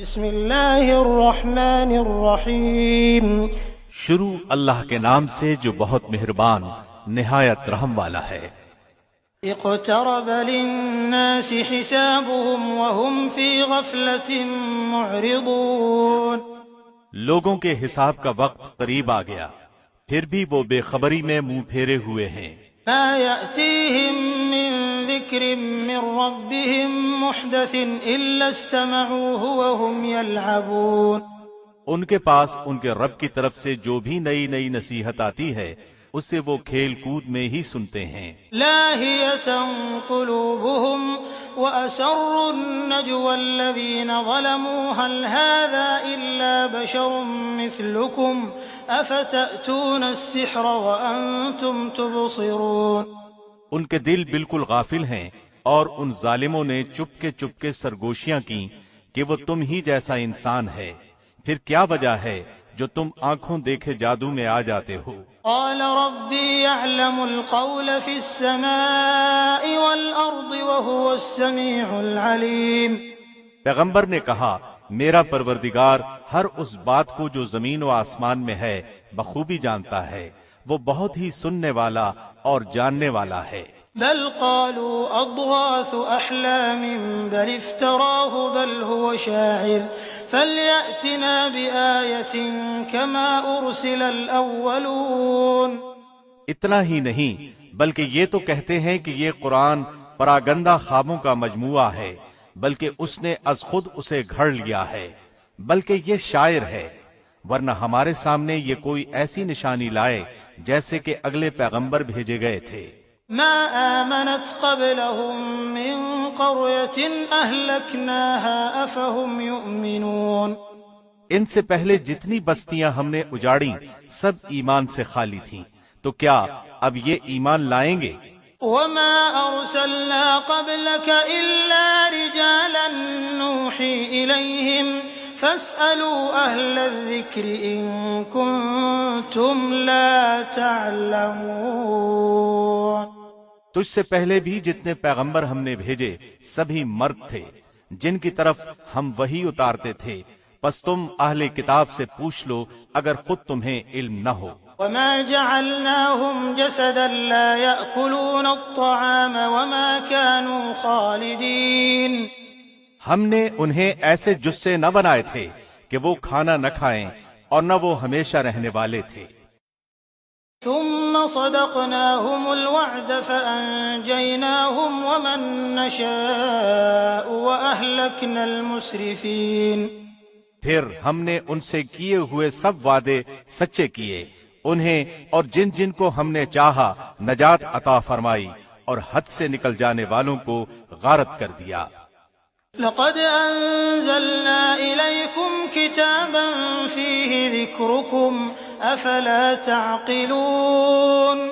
بسم اللہ الرحمن الرحیم۔ شروع اللہ کے نام سے جو بہت مہربان نہایت رحم والا ہے۔ اقترب للناس حسابهم وهم في غفلة معرضون۔ لوگوں کے حساب کا وقت قریب آ گیا، پھر بھی وہ بے خبری میں منہ پھیرے ہوئے ہیں۔ ما يأتيهم من ذكر من ربهم محدث إلا استمعوه وهم يلعبون۔ ان کے پاس ان کے رب کی طرف سے جو بھی نئی نئی نصیحت آتی ہے اسے وہ کھیل کود میں ہی سنتے ہیں۔ لاهية قلوبهم وأسروا النجوى الذين ظلموا هل هذا إلا بشر مثلكم أفتأتون السحر وأنتم تبصرون۔ ان کے دل بالکل غافل ہیں اور ان ظالموں نے چپ کے سرگوشیاں کی کہ وہ تم ہی جیسا انسان ہے، پھر کیا وجہ ہے جو تم آنکھوں دیکھے جادو میں آ جاتے ہو۔ قال ربي يعلم القول في السماء والأرض وهو السميع العليم۔ پیغمبر نے کہا میرا پروردگار ہر اس بات کو جو زمین و آسمان میں ہے بخوبی جانتا ہے، وہ بہت ہی سننے والا اور جاننے والا ہے۔ بل قالوا أضغاث أحلام بل افتراه بل هو شاعر فليأتنا بآية كما أرسل الأولون۔ اتنا ہی نہیں بلکہ یہ تو کہتے ہیں کہ یہ قرآن پراگندہ خوابوں کا مجموعہ ہے، بلکہ اس نے از خود اسے گھڑ لیا ہے، بلکہ یہ شاعر ہے، ورنہ ہمارے سامنے یہ کوئی ایسی نشانی لائے جیسے کہ اگلے پیغمبر بھیجے گئے تھے۔ ما آمنت قبلهم من قرية أهلكناها أفهم يؤمنون۔ ان سے پہلے جتنی بستیاں ہم نے اجاڑی سب ایمان سے خالی تھیں، تو کیا اب یہ ایمان لائیں گے؟ وما أرسلنا قبلك إلا رجالا نوحي إليهم فاسألوا أهل الذكر إن كنتم لا تعلمون۔ تجھ سے پہلے بھی جتنے پیغمبر ہم نے بھیجے سبھی مرد تھے جن کی طرف ہم وحی اتارتے تھے، پس تم اہل کتاب سے پوچھ لو اگر خود تمہیں علم نہ ہو۔ وما جعلناهم جسدا لا يأكلون الطعام وما كانوا خالدين۔ ہم نے انہیں ایسے جثے نہ بنائے تھے کہ وہ کھانا نہ کھائیں اور نہ وہ ہمیشہ رہنے والے تھے۔ ثم صدقناهم الوعد فأنجيناهم ومن نشاء وأهلكنا المسرفين۔ پھر ہم نے ان سے کیے ہوئے سب وعدے سچے کیے، انہیں اور جن جن کو ہم نے چاہا نجات عطا فرمائی اور حد سے نکل جانے والوں کو غارت کر دیا۔ لقد أنزلنا إليكم كتابا فيه ذكركم أفلا تعقلون۔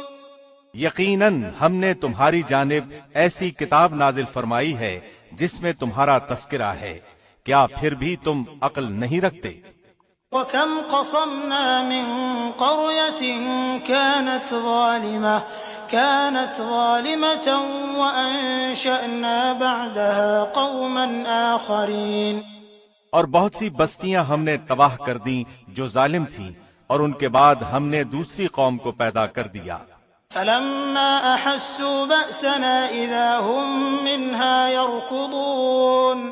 یقیناً ہم نے تمہاری جانب ایسی کتاب نازل فرمائی ہے جس میں تمہارا تذکرہ ہے، کیا پھر بھی تم عقل نہیں رکھتے؟ وَكَمْ قَصَمْنَا مِن قَرْيَةٍ كَانَتْ ظَالِمَةً وَأَنشَأْنَا بَعْدَهَا قَوْمًا آخَرِينَ۔ اور بہت سی بستیاں ہم نے تباہ کر دیں جو ظالم تھیں، اور ان کے بعد ہم نے دوسری قوم کو پیدا کر دیا۔ فَلَمَّا أَحَسُّوا بَأْسَنَا إِذَا هُم مِّنْهَا يَرْكُضُونَ۔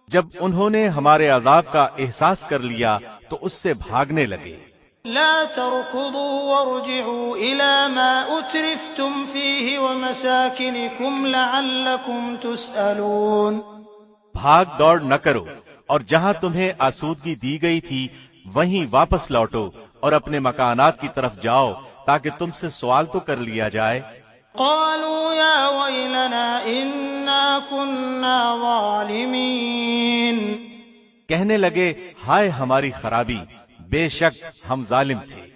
جب انہوں نے ہمارے عذاب کا احساس کر لیا تو اس سے بھاگنے لگے۔ لا تركضوا وارجعوا إلى ما أترفتم فيه ومساكنكم لعلكم تسألون۔ بھاگ دوڑ نہ کرو اور جہاں تمہیں آسودگی دی گئی تھی وہیں واپس لوٹو اور اپنے مکانات کی طرف جاؤ تاکہ تم سے سوال تو کر لیا جائے۔ قالوا يا ويلنا إنا كنا ظالمين۔ کہنے لگے ہائے ہماری خرابی، بے شک ہم ظالم تھے۔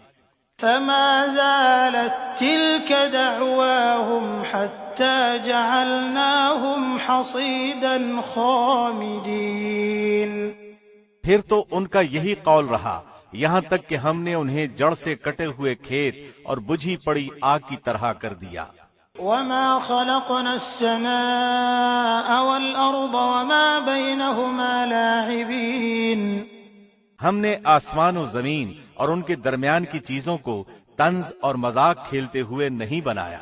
فما زالت تلك دعواهم حتى جعلناهم حصيدا خامدين۔ پھر تو ان کا یہی قول رہا یہاں تک کہ ہم نے انہیں جڑ سے کٹے ہوئے کھیت اور بجھی پڑی آگ کی طرح کر دیا۔ وما خلقنا السماء والأرض وما بينهما لاعبين۔ ہم نے آسمان و زمین اور ان کے درمیان کی چیزوں کو طنز اور مذاق کھیلتے ہوئے نہیں بنایا۔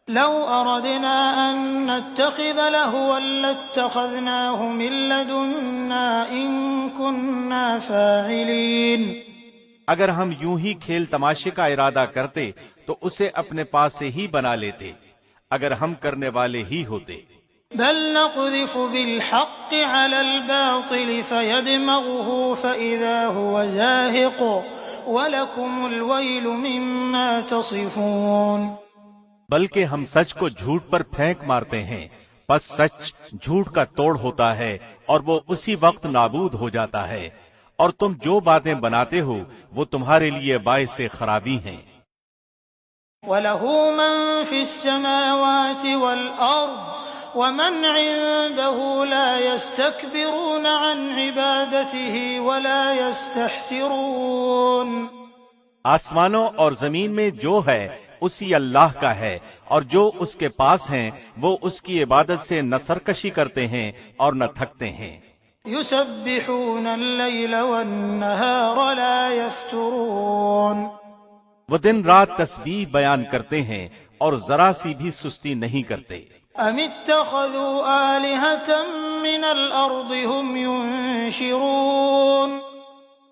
لو أردنا أن نتخذ لهوا لاتخذناه من لدنا إن كنا فاعلين۔ اگر ہم یوں ہی کھیل تماشے کا ارادہ کرتے تو اسے اپنے پاس سے ہی بنا لیتے، اگر ہم کرنے والے ہی ہوتے۔ بل نقذف بالحق على الباطل فيدمغه فإذا هو زاهق ولكم الويل مما تصفون۔ بلکہ ہم سچ کو جھوٹ پر پھینک مارتے ہیں، پس سچ جھوٹ کا توڑ ہوتا ہے اور وہ اسی وقت نابود ہو جاتا ہے، اور تم جو باتیں بناتے ہو وہ تمہارے لیے باعث خرابی ہیں۔ وَلَهُ مَن فِي السَّمَاوَاتِ وَالْأَرْضِ وَمَنْ عِندَهُ لَا يَسْتَكْبِرُونَ عَنْ عِبَادَتِهِ وَلَا يَسْتَحْسِرُونَ۔ آسمانوں اور زمین میں جو ہے اسی اللہ کا ہے، اور جو اس کے پاس ہیں وہ اس کی عبادت سے نہ سرکشی کرتے ہیں اور نہ تھکتے ہیں۔ يُسَبِّحُونَ اللَّيْلَ وَالنَّهَارَ لَا يَفْتُرُونَ۔ وہ دن رات تسبیح بیان کرتے ہیں اور ذرا سی بھی سستی نہیں کرتے۔ أَمِ اتَّخَذُوا آلِهَةً مِّنَ الْأَرْضِ هُمْ يُنشِرُونَ۔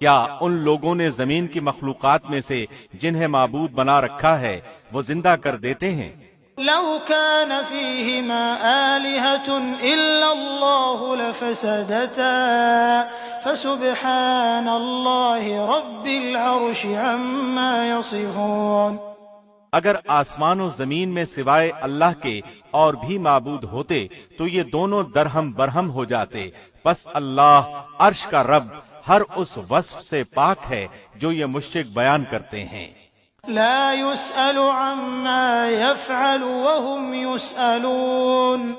کیا ان لوگوں نے زمین کی مخلوقات میں سے جنہیں معبود بنا رکھا ہے وہ زندہ کر دیتے ہیں؟ لو كان فيهما آلهة إلا الله لفسدتا فسبحان الله رب العرش عما يصفون۔ اگر آسمان و زمین میں سوائے اللہ کے اور بھی معبود ہوتے تو یہ دونوں درہم برہم ہو جاتے، پس اللہ عرش کا رب ہر اس وصف سے پاک ہے جو یہ مشرک بیان کرتے ہیں۔ لا يسأل عما يفعل وهم يسألون۔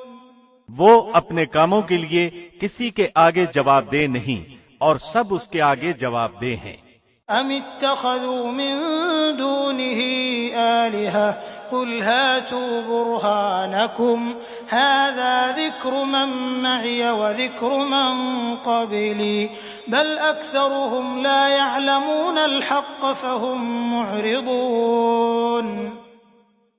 وہ اپنے کاموں کے لیے کسی کے آگے جواب دہ نہیں اور سب اس کے آگے جواب دہ ہیں۔ ام اتخذوا من دونه آلهة قل هاتوا برهانكم هذا ذكر من معي وذكر من قبلي بل أكثرهم لا يعلمون الحق فهم معرضون۔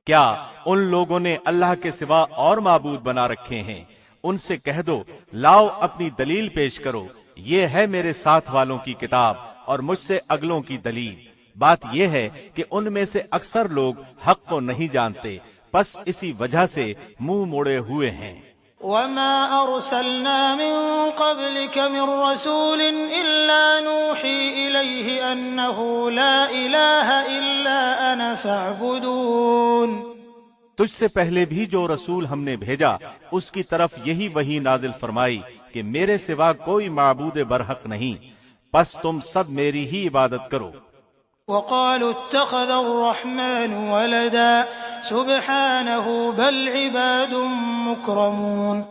کیا ان لوگوں نے اللہ کے سوا اور معبود بنا رکھے ہیں؟ ان سے کہہ دو لاؤ اپنی دلیل پیش کرو، یہ ہے میرے ساتھ والوں کی کتاب اور مجھ سے اگلوں کی دلیل۔ بات یہ ہے کہ ان میں سے اکثر لوگ حق کو نہیں جانتے، پس اسی وجہ سے منہ موڑے ہوئے ہیں۔ وما أرسلنا من قبلك من رسول إلا نوحي إليه أنه لا إله إلا أنا فاعبدون۔ تجھ سے پہلے بھی جو رسول ہم نے بھیجا اس کی طرف یہی وحی نازل فرمائی کہ میرے سوا کوئی معبود برحق نہیں، پس تم سب میری ہی عبادت کرو۔ وقالوا اتخذ الرحمن ولدا سبحانه بل عباد مكرمون۔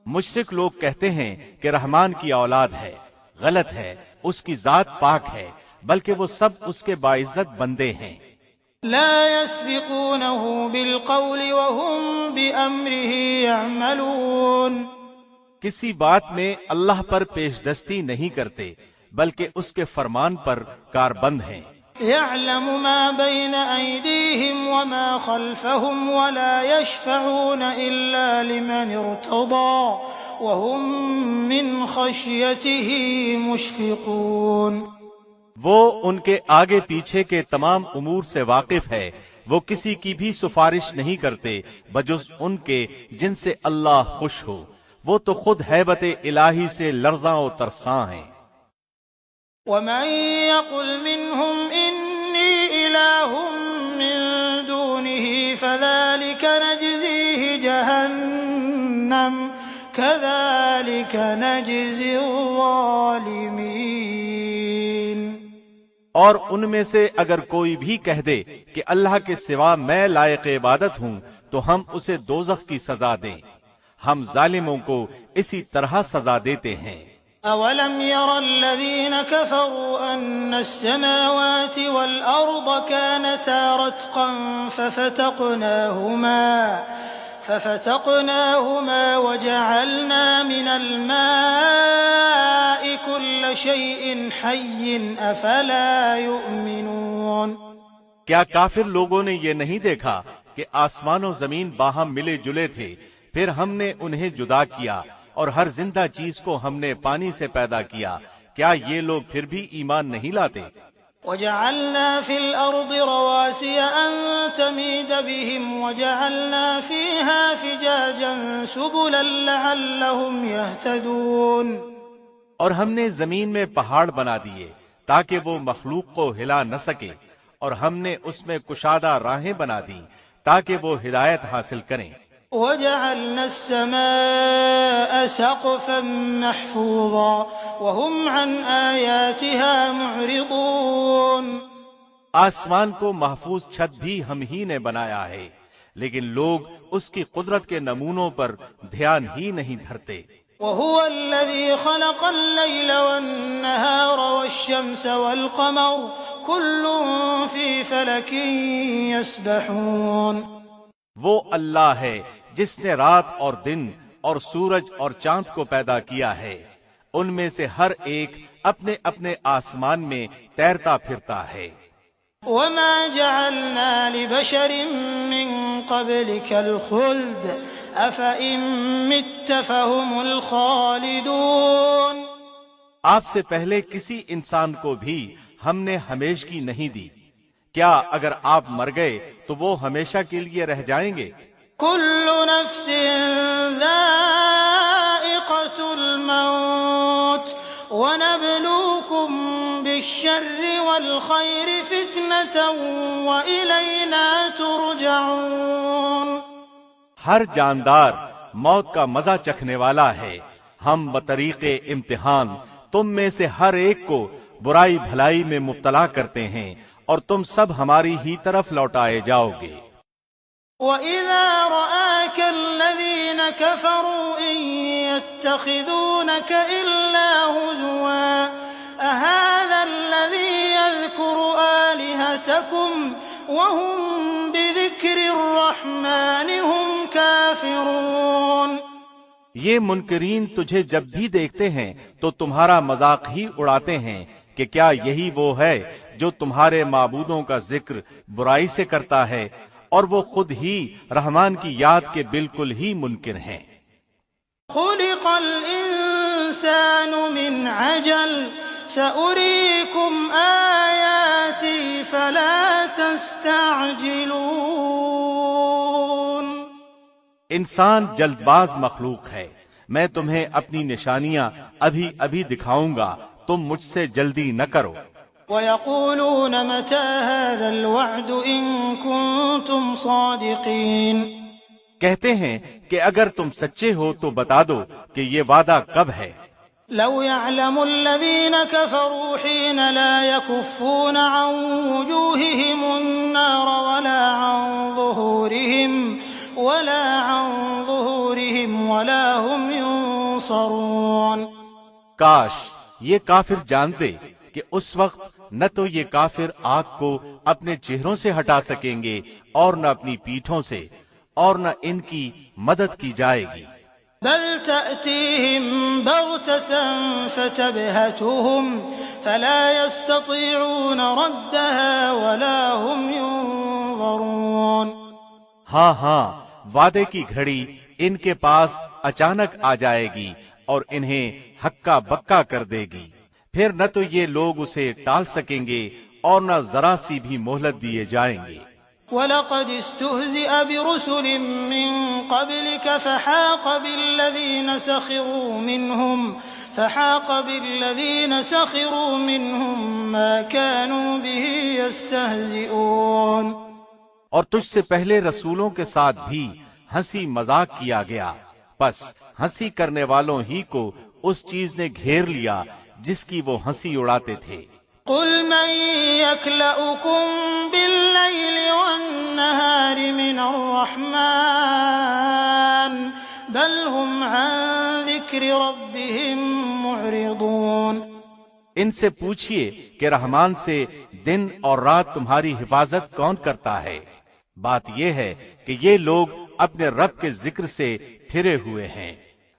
مشرک لوگ کہتے ہیں کہ رحمان کی اولاد ہے، غلط ہے، اس کی ذات پاک ہے، بلکہ وہ سب اس کے باعزت بندے ہیں۔ لا يسبقونه بالقول وهم بأمره يعملون۔ کسی بات میں اللہ پر پیش دستی نہیں کرتے بلکہ اس کے فرمان پر کاربند ہیں۔ يعلم ما بين أيديهم وما خلفهم ولا يشفعون إلا لمن ارتضى وهم من خشيته مشفقون۔ وہ ان کے آگے پیچھے کے تمام امور سے واقف ہے، وہ کسی کی بھی سفارش نہیں کرتے بجز ان کے جن سے اللہ خوش ہو، وہ تو خود ہیبت الہی سے لرزاں و ترساں ہیں۔ ومن يقل منهم إني إله من دونه فذلك نجزيه جهنم كذلك نجزي الظالمين۔ اور ان میں سے اگر کوئی بھی کہہ دے کہ اللہ کے سوا میں لائق عبادت ہوں تو ہم اسے دوزخ کی سزا دیں، ہم ظالموں کو اسی طرح سزا دیتے ہیں۔ أَوَلَمْ يَرَ الَّذِينَ كَفَرُوا أَنَّ السَّمَاوَاتِ وَالْأَرْضَ كَانَتَا رَتْقًا فَفَتَقْنَاهُمَا وَجَعَلْنَا مِنَ الْمَاءِ كُلَّ شيء حي أفلا يؤمنون کیا کافر لوگوں نے یہ نہیں دیکھا کہ آسمان و زمین باہم ملے جلے تھے، پھر ہم نے انہیں جدا کیا اور ہر زندہ چیز کو ہم نے پانی سے پیدا کیا، کیا یہ لوگ پھر بھی ایمان نہیں لاتے؟ وجعلنا في الأرض رواسي أن تميد بهم وجعلنا فيها فجاجا سبلا لعلهم يهتدون اور ہم نے زمین میں پہاڑ بنا دیے تاکہ وہ مخلوق کو ہلا نہ سکے، اور ہم نے اس میں کشادہ راہیں بنا دی تاکہ وہ ہدایت حاصل کریں۔ وجعلنا السماء سقفا محفوظا وهم عن آياتها معرضون آسمان کو محفوظ چھت بھی ہم ہی نے بنایا ہے، لیکن لوگ اس کی قدرت کے نمونوں پر دھیان ہی نہیں دھرتے۔ وهو الذي خلق الليل والنهار والشمس والقمر كل في فلك يسبحون وہ اللہ ہے جس نے رات اور دن اور سورج اور چاند کو پیدا کیا ہے، ان میں سے ہر ایک اپنے اپنے آسمان میں تیرتا پھرتا ہے۔ وما جعلنا لبشر من قبلك الخلد أفإن مت فهم الخالدون آپ سے پہلے کسی انسان کو بھی ہم نے ہمیشگی نہیں دی، کیا اگر آپ مر گئے تو وہ ہمیشہ کے لیے رہ جائیں گے؟ كل نفس ذائقة الموت ونبلوكم بالشر والخير فتنة وإلينا ترجعون ہر جاندار موت کا مزہ چکھنے والا ہے، ہم بطریق امتحان تم میں سے ہر ایک کو برائی بھلائی میں مبتلا کرتے ہیں اور تم سب ہماری ہی طرف لوٹائے جاؤ گے۔ وَإِذَا رَآكَ الَّذِينَ كَفَرُوا إِن يَتَّخِذُونَكَ إِلَّا هُزُوًا أَهَذَا الَّذِي يَذْكُرُ آلِهَتَكُمْ وَهُمْ بِذِكْرِ الرَّحْمَنِ هُمْ كَافِرُونَ یہ منکرین تجھے جب بھی دیکھتے ہیں تو تمہارا مذاق ہی اڑاتے ہیں کہ کیا یہی وہ ہے جو تمہارے معبودوں کا ذکر برائی سے کرتا ہے، اور وہ خود ہی رحمان کی یاد کے بالکل ہی منکر ہیں۔ خلق الانسان من عجل سأريكم آياتي فلا تستعجلون انسان جلد باز مخلوق ہے، میں تمہیں اپنی نشانیاں ابھی ابھی دکھاؤں گا، تم مجھ سے جلدی نہ کرو۔ وَيَقُولُونَ مَتَى هَذَا الْوَعْدُ إِن كُنتُمْ صَادِقِينَ کہتے ہیں کہ اگر تم سچے ہو تو بتا دو کہ یہ وعدہ کب ہے۔ لو يعلم الذين كفروا حين لا يكفون عن وجوههم النار ولا عن ظهورهم ولا هم ينصرون کاش یہ کافر جانتے کہ اس وقت نہ تو یہ کافر آگ کو اپنے چہروں سے ہٹا سکیں گے اور نہ اپنی پیٹھوں سے، اور نہ ان کی مدد کی جائے گی۔ بل تأتيهم بغتة فتبهتهم فلا يستطيعون ردها ولا هم ينظرون ہاں ہاں، وعدے کی گھڑی ان کے پاس اچانک آ جائے گی اور انہیں ہکا بکا کر دے گی، پھر نہ تو یہ لوگ اسے ٹال سکیں گے اور نہ ذرا سی بھی مہلت دیے جائیں گے۔ وَلَقَدِ اسْتُهْزِئَ بِرُسُلٍ مِّن قَبْلِكَ فَحَاقَ بِالَّذِينَ سَخِرُوا مِنْهُم مَّا كَانُوا بِهِ يَسْتَهْزِئُونَ اور تجھ سے پہلے رسولوں کے ساتھ بھی ہنسی مذاق کیا گیا، پس ہنسی کرنے والوں ہی کو اس چیز نے گھیر لیا جس کی وہ ہنسی اڑاتے تھے۔ قل من يكلؤكم بالليل والنهار من الرحمن بل هم عن ذكر ربهم معرضون ان سے پوچھئے کہ رحمان سے دن اور رات تمہاری حفاظت کون کرتا ہے؟ بات یہ ہے کہ یہ لوگ اپنے رب کے ذکر سے پھرے ہوئے ہیں۔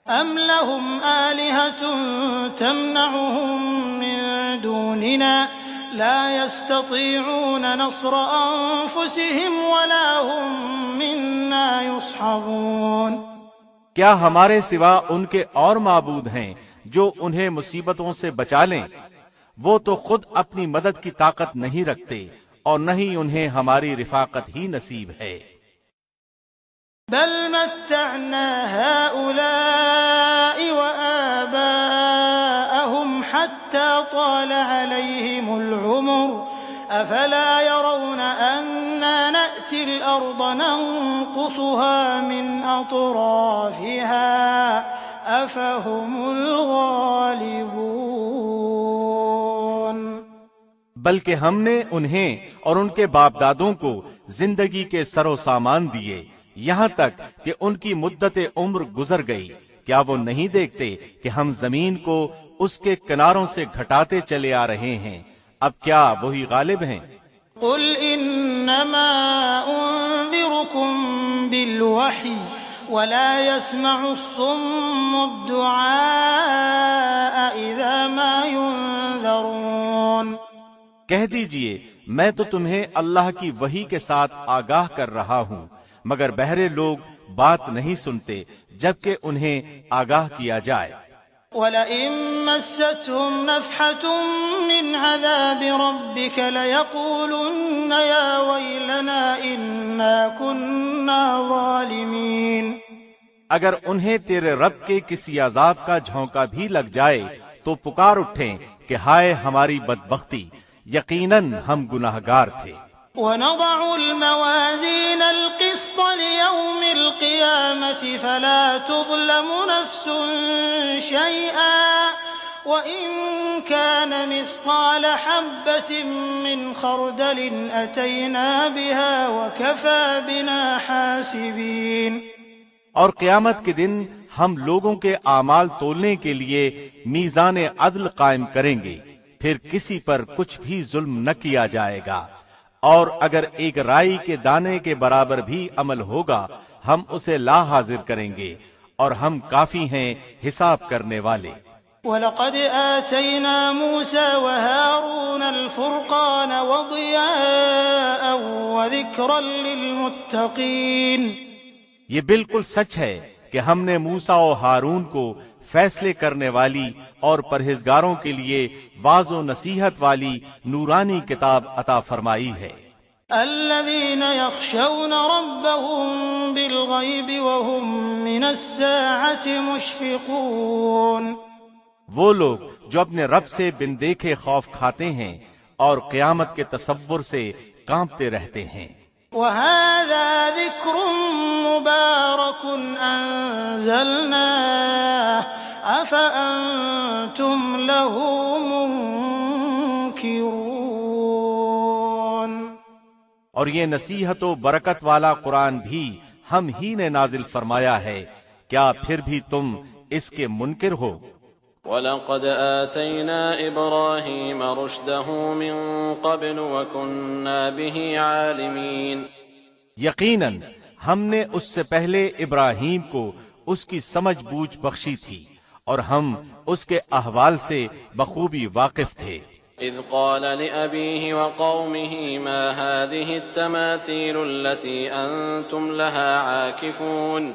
أَمْ لَهُمْ آلِهَةٌ تَمْنَعُهُم مِّن دُونِنَا لَا يَسْتَطِيعُونَ نَصْرَ أَنفُسِهِمْ وَلَا هُم مِّنَّا يُصْحَبُونَ کیا ہمارے سوا ان کے اور معبود ہیں جو انہیں مصیبتوں سے بچا لیں؟ وہ تو خود اپنی مدد کی طاقت نہیں رکھتے اور نہ ہی انہیں ہماری رفاقت ہی نصیب ہے۔ بل متعنا هؤلاء وآباءهم حتى طال عليهم العمر أفلا يرون أنا نأتي الأرض ننقصها من أطرافها أفهم الغالبون بلکہ ہم نے انہیں اور ان کے باپ دادوں کو زندگی کے سر و سامان دیے یہاں تک کہ ان کی مدت عمر گزر گئی، کیا وہ نہیں دیکھتے کہ ہم زمین کو اس کے کناروں سے گھٹاتے چلے آ رہے ہیں؟ اب کیا وہی غالب ہیں؟ قل انما انذركم بالوحی ولا يسمع الصم الدعاء اذا ما ينذرون۔ کہہ دیجئے میں تو تمہیں اللہ کی وحی کے ساتھ آگاہ کر رہا ہوں، مگر بہرے لوگ بات نہیں سنتے جبکہ انہیں آگاہ کیا جائے۔ وَلَئِن مَّسَّتْهُمْ نَفْحَةٌ مِّنْ عَذَابِ رَبِّكَ لَيَقُولُنَّ يَا وَيْلَنَا إِنَّا كُنَّا ظَالِمِينَ۔ اگر انہیں تیرے رب کے کسی عذاب کا جھونکا بھی لگ جائے تو پکار اٹھیں کہ ہائے ہماری بدبختی، یقیناً ہم گناہگار تھے۔ وَنَضَعُ الْمَوَازِينَ الْقِسْطَ لِيَوْمِ الْقِيَامَةِ فَلَا تُظْلَمُ نَفْسٌ شَيْئًا وَإِن كَانَ مِثْقَالَ حَبَّةٍ مِّنْ خَرْدَلٍ أَتَيْنَا بِهَا وَكَفَى بِنَا حَاسِبِينَ۔ اور قیامت کے دن ہم لوگوں کے اعمال تولنے کے لیے میزان عدل قائم کریں گے، پھر کسی پر کچھ بھی ظلم نہ کیا جائے گا، اور اگر ایک رائی کے دانے کے برابر بھی عمل ہوگا ہم اسے لا حاضر کریں گے، اور ہم کافی ہیں حساب کرنے والے۔ وَلَقَدْ آتَيْنَا مُوسَى وَهَارُونَ الْفُرْقَانَ وَضِيَاءً وَذِكْرًا لِّلْمُتَّقِينَ۔ یہ بالکل سچ ہے کہ ہم نے موسیٰ و ہارون کو فیصلے کرنے والی اور پرہیزگاروں کے لیے واعظ و نصیحت والی نورانی کتاب عطا فرمائی ہے۔ الذين يخشون ربهم بالغيب وهم من الساعة مشفقون۔ وہ لوگ جو اپنے رب سے بن دیکھے خوف کھاتے ہیں اور قیامت کے تصور سے کانپتے رہتے ہیں۔ وهذا ذكر مبارك أنزلناه أفأنتم له منكرون۔ اور یہ نصیحت و برکت والا قرآن بھی ہم ہی نے نازل فرمایا ہے، کیا پھر بھی تم اس کے منکر ہو؟ وَلَقَدْ آتَيْنَا إِبْرَاهِيمَ رُشْدَهُ مِن قَبْلُ وَكُنَّا بِهِ عَالِمِينَ۔ یقیناً ہم نے اس سے پہلے ابراہیم کو اس کی سمجھ بوجھ بخشی تھی اور ہم اس کے احوال سے بخوبی واقف تھے۔ إِذْ قَالَ لِأَبِيهِ وَقَوْمِهِ مَا هَٰذِهِ التَّمَاثِيلُ الَّتِي أَنتُمْ لَهَا عَاكِفُونَ۔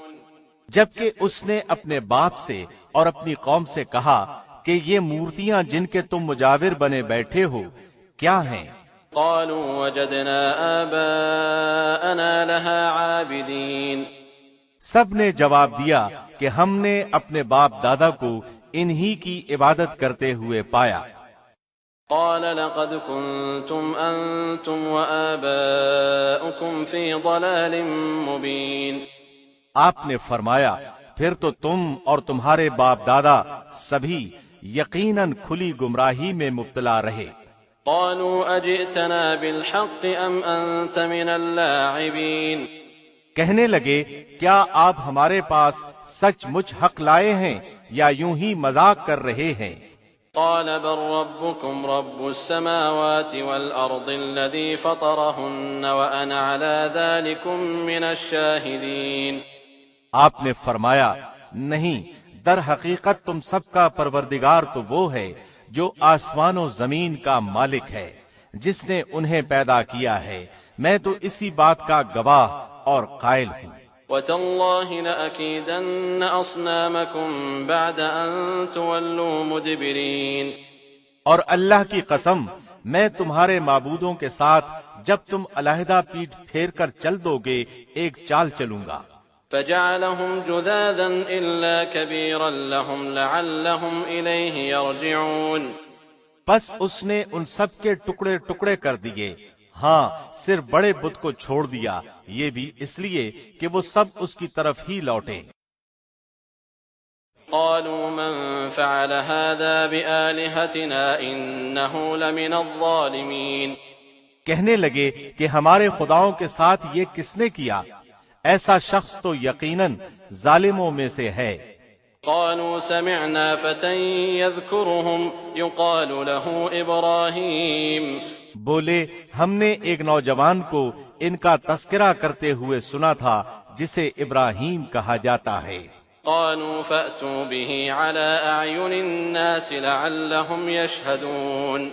جبکہ اس نے اپنے باپ سے اور اپنی قوم سے کہا کہ یہ مورتیاں جن کے تم مجاور بنے بیٹھے ہو کیا ہیں؟ قالوا وجدنا آباءنا لها عابدين۔ سب نے جواب دیا کہ ہم نے اپنے باپ دادا کو انہی کی عبادت کرتے ہوئے پایا۔ قال لقد كنتم أنتم وآباؤكم في ضلال مبين۔ آپ نے فرمایا پھر تو تم اور تمہارے باپ دادا سبھی یقیناً کھلی گمراہی میں مبتلا رہے۔ قالوا أجئتنا بالحق أم أنت من اللاعبين۔ کہنے لگے کیا آپ ہمارے پاس سچ مچ حق لائے ہیں یا یوں ہی مذاق کر رہے ہیں؟ قال بل ربكم رب السماوات والأرض الذي فطرهن وأنا على ذلكم من الشاهدين۔ آپ نے فرمایا نہیں، در حقیقت تم سب کا پروردگار تو وہ ہے جو آسمان و زمین کا مالک ہے، جس نے انہیں پیدا کیا ہے، میں تو اسی بات کا گواہ اور قائل ہوں۔ وَتَاللَّهِ لَأَكِيدَنَّ أَصْنَامَكُمْ بَعْدَ أَن تُوَلُّوا مُدْبِرِينَ، اور اللہ کی قسم میں تمہارے معبودوں کے ساتھ جب تم علیحدہ پیٹھ پھیر کر چل دو گے ایک چال چلوں گا۔ فَجَعَلَهُمْ جُذَاذًا إِلَّا كَبِيرًا لَهُمْ لَعَلَّهُمْ إِلَيْهِ يَرْجِعُونَ، بس اس نے ان سب کے ٹکڑے ٹکڑے کر دیے، ہاں صرف بڑے بت کو چھوڑ دیا، یہ بھی اس لیے کہ وہ سب اس کی طرف ہی لوٹیں۔ قالوا من فعل هذا بآلهتنا إنه لمن الظالمين، کہنے لگے کہ ہمارے خداؤں کے ساتھ یہ کس نے کیا، ایسا شخص تو یقیناً ظالموں میں سے ہے۔ قالوا سمعنا فتى يذكرهم يقال له إبراهيم، بولے ہم نے ایک نوجوان کو ان کا تذکرہ کرتے ہوئے سنا تھا جسے ابراہیم کہا جاتا ہے۔ قالوا فأتوا به على أعين الناس لعلهم يشهدون،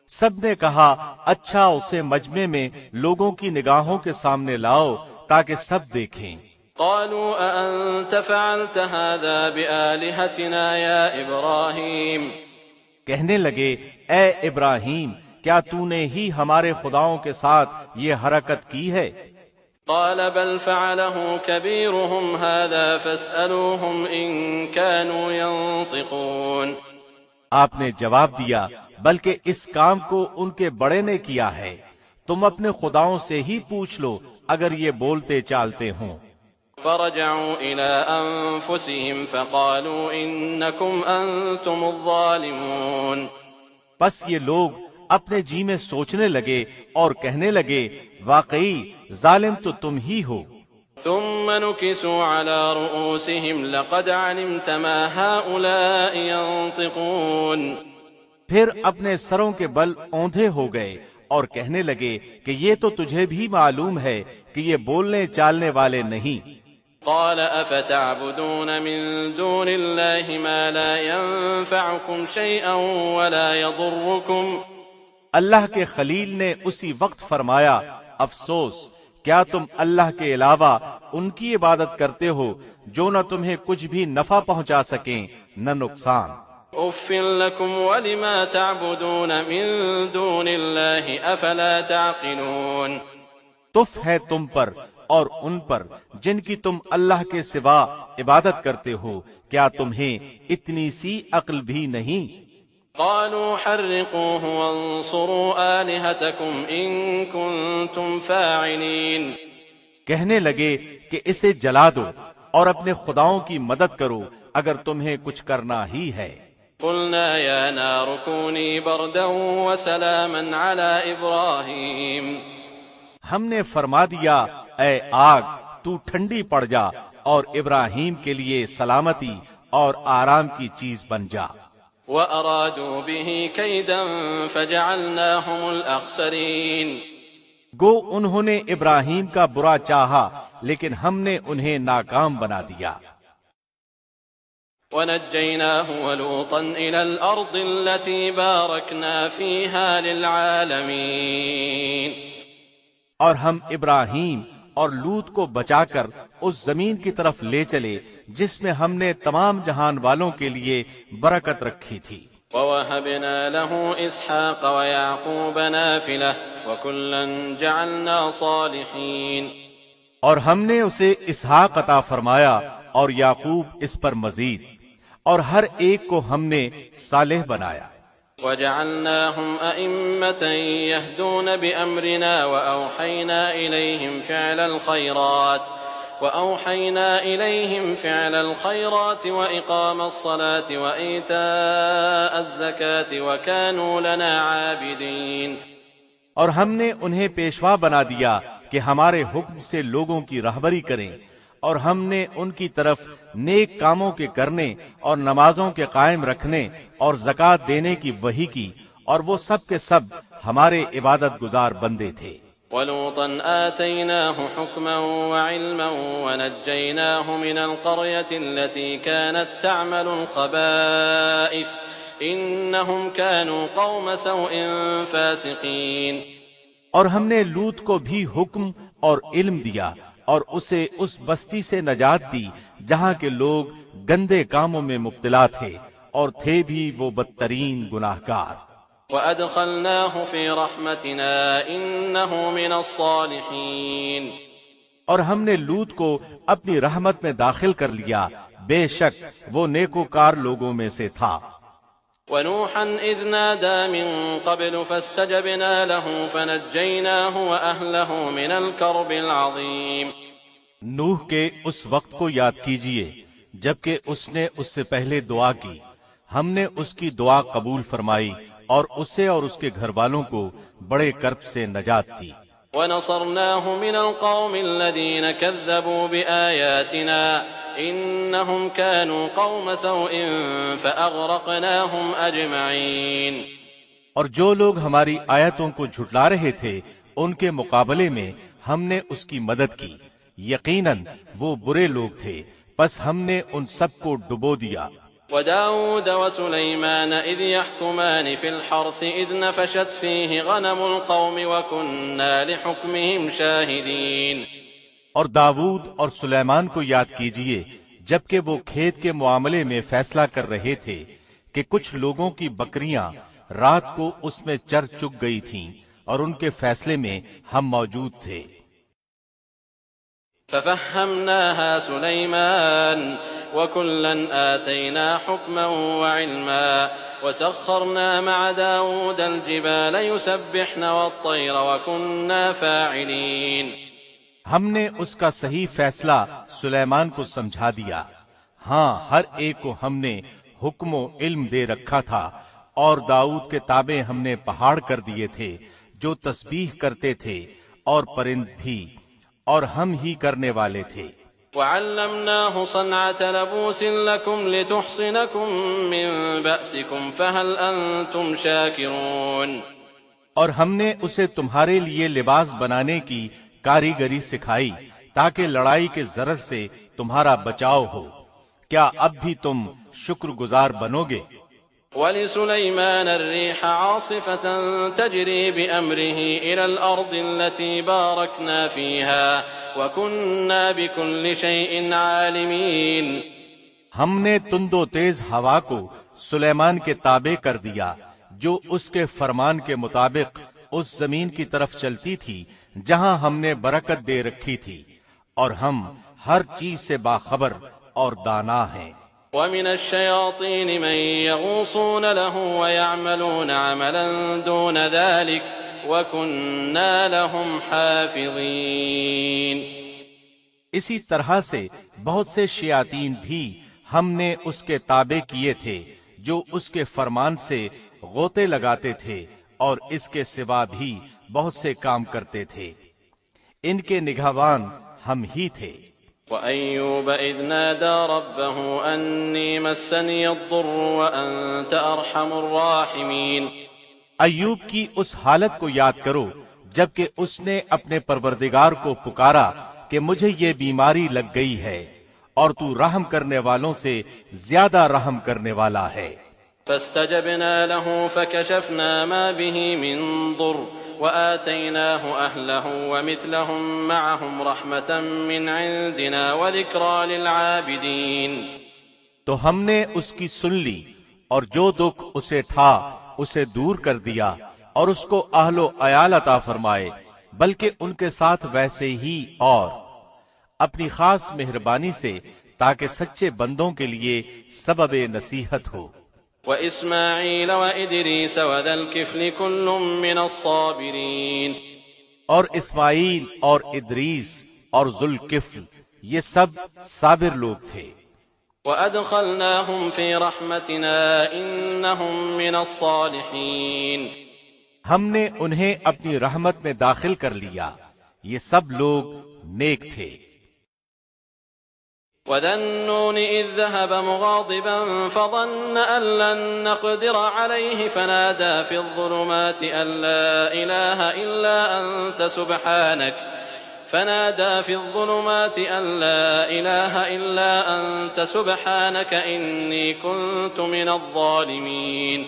سب نے کہا اچھا اسے مجمع میں لوگوں کی نگاہوں کے سامنے لاؤ تاکہ سب دیکھیں۔ قالوا أأنت فعلت هذا بآلهتنا يا إبراهيم، کہنے لگے اے ابراہیم کیا تو نے ہی ہمارے خداؤں کے ساتھ یہ حرکت کی ہے؟ قال بل فعله كبيرهم هذا فاسألوهم إن كانوا ينطقون، آپ نے جواب دیا بلکہ اس کام کو ان کے بڑے نے کیا ہے، تم اپنے خداؤں سے ہی پوچھ لو اگر یہ بولتے چالتے ہوں۔ فرجعوا إلى أنفسهم فقالوا إنكم أنتم الظالمون، پس یہ لوگ اپنے جی میں سوچنے لگے اور کہنے لگے واقعی ظالم تو تم ہی ہو۔ ثم نكسوا على رؤوسهم لقد علمت ما هؤلاء ينطقون، پھر اپنے سروں کے بل اوندھے ہو گئے اور کہنے لگے کہ یہ تو تجھے بھی معلوم ہے کہ یہ بولنے چالنے والے نہیں۔ قال أفتعبدون من دون الله ما لا ينفعكم شيئا ولا يضركم، اللہ کے خلیل نے اسی وقت فرمایا افسوس، کیا تم اللہ کے علاوہ ان کی عبادت کرتے ہو جو نہ تمہیں کچھ بھی نفع پہنچا سکیں نہ نقصان۔ اف لكم ولما تعبدون من دون الله افلا تعقلون، تف ہے تم پر اور ان پر جن کی تم اللہ کے سوا عبادت کرتے ہو، کیا تمہیں اتنی سی عقل بھی نہیں؟ قالوا حرقوه وانصروا آلهتكم إن كنتم فاعلين، کہنے لگے کہ اسے جلا دو اور اپنے خداؤں کی مدد کرو اگر تمہیں کچھ کرنا ہی ہے۔ قلنا يا نار كوني بردا وسلاما على إبراهيم، ہم نے فرما دیا اے آگ تو ٹھنڈی پڑ جا اور ابراہیم کے لیے سلامتی اور آرام کی چیز بن جا۔ وأرادوا به كيدا فجعلناهم الأخسرين، گو انہوں نے ابراہیم کا برا چاہا لیکن ہم نے انہیں ناکام بنا دیا۔ ونجيناه ولوطا إلى الأرض التي باركنا فيها للعالمين، اور ہم ابراہیم اور لوط کو بچا کر اس زمین کی طرف لے چلے جس میں ہم نے تمام جہان والوں کے لیے برکت رکھی تھی۔ ووهبنا له إسحاق ويعقوب نافلة وكلا جعلنا صالحين، اور ہم نے اسے اسحاق عطا فرمایا اور یعقوب اس پر مزید، اور ہر ایک کو ہم نے صالح بنایا۔ وجعلناهم أئمة يهدون بأمرنا وأوحينا إليهم فعل الخيرات وإقام الصلاة وإيتاء الزكاة وكانوا لنا عابدين، اور ہم نے انہیں پیشوا بنا دیا کہ ہمارے حکم سے لوگوں کی رہبری کریں، اور ہم نے ان کی طرف نیک کاموں کے کرنے اور نمازوں کے قائم رکھنے اور زکوٰۃ دینے کی وحی کی، اور وہ سب کے سب ہمارے عبادت گزار بندے تھے۔ وَلُوطًا آتَيْنَاهُ حُكْمًا وَعِلْمًا وَنَجَّيْنَاهُ مِنَ الْقَرْيَةِ الَّتِي كَانَتْ تَعْمَلُ الْخَبَائِثَ إِنَّهُمْ كَانُوا قَوْمَ سَوْءٍ فَاسِقِينَ۔ اور ہم نے لوط کو بھی حکم اور علم دیا اور اسے اس بستی سے نجات دی جہاں کے لوگ گندے کاموں میں مبتلا تھے اور تھے بھی وہ بدترین گناہگار۔ وَأَدْخَلْنَاهُ فِي رَحْمَتِنَا إِنَّهُ مِنَ الصَّالِحِينَ۔ اور ہم نے لوط کو اپنی رحمت میں داخل کر لیا، بے شک وہ نیکوکار لوگوں میں سے تھا۔ وَنُوحًا إِذْ نَادَىٰ مِن قَبْلُ فَاسْتَجَبْنَا لَهُ فَنَجَّيْنَاهُ وَأَهْلَهُ مِنَ الْكَرْبِ الْعَظِيمِ۔ نوح کے اس وقت کو یاد کیجئے جبکہ اس نے اس سے پہلے دعا کی، ہم نے اس کی دعا قبول فرمائی اور اسے اور اس کے گھر والوں کو بڑے کرب سے نجات دی۔ وَنَصَرْنَاهُ مِنَ الْقَوْمِ الَّذِينَ كَذَّبُوا بِآيَاتِنَا إِنَّهُمْ كَانُوا قَوْمَ سَوْءٍ فَأَغْرَقْنَاهُمْ أَجْمَعِينَ۔ اور جو لوگ ہماری آیتوں کو جھٹلا رہے تھے ان کے مقابلے میں ہم نے اس کی مدد کی، یقیناً وہ برے لوگ تھے، بس ہم نے ان سب کو ڈبو دیا۔ وَدَاوُودَ وَسُلَيْمَانَ إِذْ يَحْكُمَانِ فِي الْحَرْثِ إِذْ نَفَشَتْ فِيهِ غَنَمُ الْقَوْمِ وَكُنَّا لِحُكْمِهِمْ شَاهِدِينَ۔ اور داؤد اور سلیمان کو یاد کیجئے جبکہ وہ کھیت کے معاملے میں فیصلہ کر رہے تھے کہ کچھ لوگوں کی بکریاں رات کو اس میں چر چگ گئی تھیں اور ان کے فیصلے میں ہم موجود تھے۔ فَفَهَّمْنَاهَا سُلَيْمَانَ وَكُلًّا آتَيْنَا حُكْمًا وَعِلْمًا وَسَخَّرْنَا مَعَ دَاوُودَ الْجِبَالَ يُسَبِّحْنَ وَالطَّيْرَ وَكُنَّا فَاعِلِينَ۔ ہم نے اس کا صحیح فیصلہ سلیمان کو سمجھا دیا، ہاں ہر ایک کو ہم نے حکم و علم دے رکھا تھا، اور داؤد کے تابع ہم نے پہاڑ کر دیے تھے جو تسبیح کرتے تھے اور پرند بھی، اور ہم ہی کرنے والے تھے۔ وَعَلَّمْنَاهُ صَنْعَةَ لَبُوسٍ لَكُمْ لِتُحْصِنَكُم مِّن بَأْسِكُمْ فَهَلْ أَنتُمْ شَاكِرُونَ۔ اور ہم نے اسے تمہارے لیے لباس بنانے کی کاریگری سکھائی تاکہ لڑائی کے ضرر سے تمہارا بچاؤ ہو، کیا اب بھی تم شکر گزار بنو گے؟ وَلِسُلَيْمَانَ الرِّيحَ عَاصِفَةً تَجْرِي بِأَمْرِهِ إِلَى الْأَرْضِ الَّتِي بَارَكْنَا فِيهَا وَكُنَّا بِكُلِّ شَيْءٍ عَالِمِينَ۔ ہم نے تند و تیز ہوا کو سلیمان کے تابع کر دیا جو اس کے فرمان کے مطابق اس زمین کی طرف چلتی تھی جہاں ہم نے برکت دے رکھی تھی، اور ہم ہر چیز سے باخبر اور دانا ہیں۔ وَمِنَ الشَّيَاطِينِ مَن يَغُوصُونَ لَهُ وَيَعْمَلُونَ عَمَلًا دُونَ ذَلِكَ وَكُنَّا لَهُمْ حَافِظِينَ۔ اسی طرح سے بہت سے شیاطین بھی ہم نے اس کے تابع کیے تھے جو اس کے فرمان سے غوطے لگاتے تھے، اور اس کے سوا بھی بہت سے کام کرتے تھے، ان کے نگہبان ہم ہی تھے۔ وَأَيُّوبَ إِذْ نَادَىٰ رَبَّهُ أَنِّي مَسَّنِيَ الضُّرُّ وَأَنتَ أَرْحَمُ الرَّاحِمِينَ۔ ایوب کی اس حالت کو یاد کرو جبکہ اس نے اپنے پروردگار کو پکارا کہ مجھے یہ بیماری لگ گئی ہے اور تو رحم کرنے والوں سے زیادہ رحم کرنے والا ہے۔ فَاسْتَجَبْنَا لَهُ فَكَشَفْنَا مَا بِهِ مِن ضُرٍّ وَآتَيْنَاهُ أَهْلَهُ وَمِثْلَهُم مَّعَهُمْ رَحْمَةً مِّنْ عِندِنَا وَذِكْرَىٰ لِلْعَابِدِينَ۔ تو ہم نے اس کی سن لی اور جو دکھ اسے تھا اسے دور کر دیا اور اس کو اہل و عیال عطا فرمائے، بلکہ ان کے ساتھ ویسے ہی اور اپنی خاص مہربانی سے تاکہ سچے بندوں کے لیے سبب نصیحت ہو۔ وَإِسْمَاعِيلَ وَإِدْرِيسَ وَذَا الْكِفْلِ كُلٌّ مِّنَ الصَّابِرِينَ۔ اور اسماعیل اور ادریس اور ذوالکفل یہ سب صابر لوگ تھے۔ وَأَدْخَلْنَاهُمْ فِي رَحْمَتِنَا إِنَّهُمْ مِنَ الصَّالِحِينَ۔ ہم نے انہیں اپنی رحمت میں داخل کر لیا، یہ سب لوگ نیک تھے۔ وَذَا النُّونِ إِذ ذَّهَبَ مُغَاضِبًا فَظَنَّ أَن لَّن نَّقْدِرَ عَلَيْهِ فَنَادَىٰ فِي الظُّلُمَاتِ أَن لَّا إِلَٰهَ إِلَّا أَنتَ سُبْحَانَكَ إِنِّي كُنتُ مِنَ الظَّالِمِينَ۔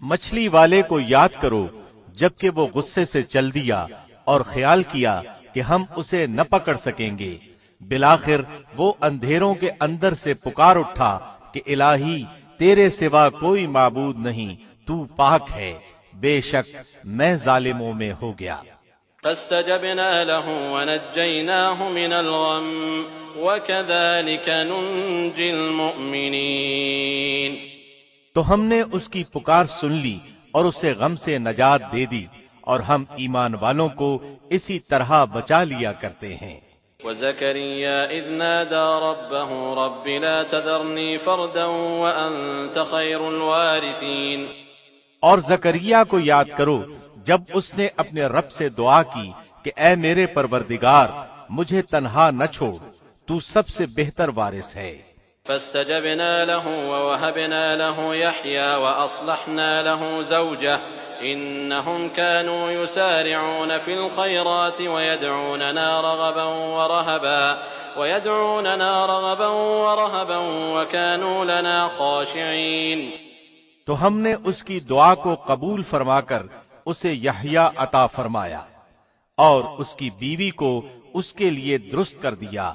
مچھلی والے کو یاد کرو جبکہ وہ غصے سے چل دیا اور خیال کیا کہ ہم اسے نہ پکڑ سکیں گے، بالآخر وہ اندھیروں کے اندر سے پکار اٹھا کہ الہی تیرے سوا کوئی معبود نہیں، تو پاک ہے، بے شک میں ظالموں میں ہو گیا۔ فاستجبنا له ونجيناه من الغم وكذلك ننجي المؤمنين۔ تو ہم نے اس کی پکار سن لی اور اسے غم سے نجات دے دی، اور ہم ایمان والوں کو اسی طرح بچا لیا کرتے ہیں۔ وزكريا إذ نادى ربه رب لا تذرني فردا وأنت خير الوارثين۔ اور زکریا کو یاد کرو جب اس نے اپنے رب سے دعا کی کہ اے میرے پروردگار مجھے تنہا نہ چھوڑ، تو سب سے بہتر وارث ہے۔ فاستجبنا له ووهبنا له يحيى وأصلحنا له زوجه إنهم كانوا يسارعون في الخيرات ويدعوننا رغبا ورهبا وكانوا لنا خاشعين۔ تو ہم نے اس کی دعا کو قبول فرما کر اسے یحییٰ عطا فرمایا اور اس کی بیوی کو اس کے لیے درست کر دیا۔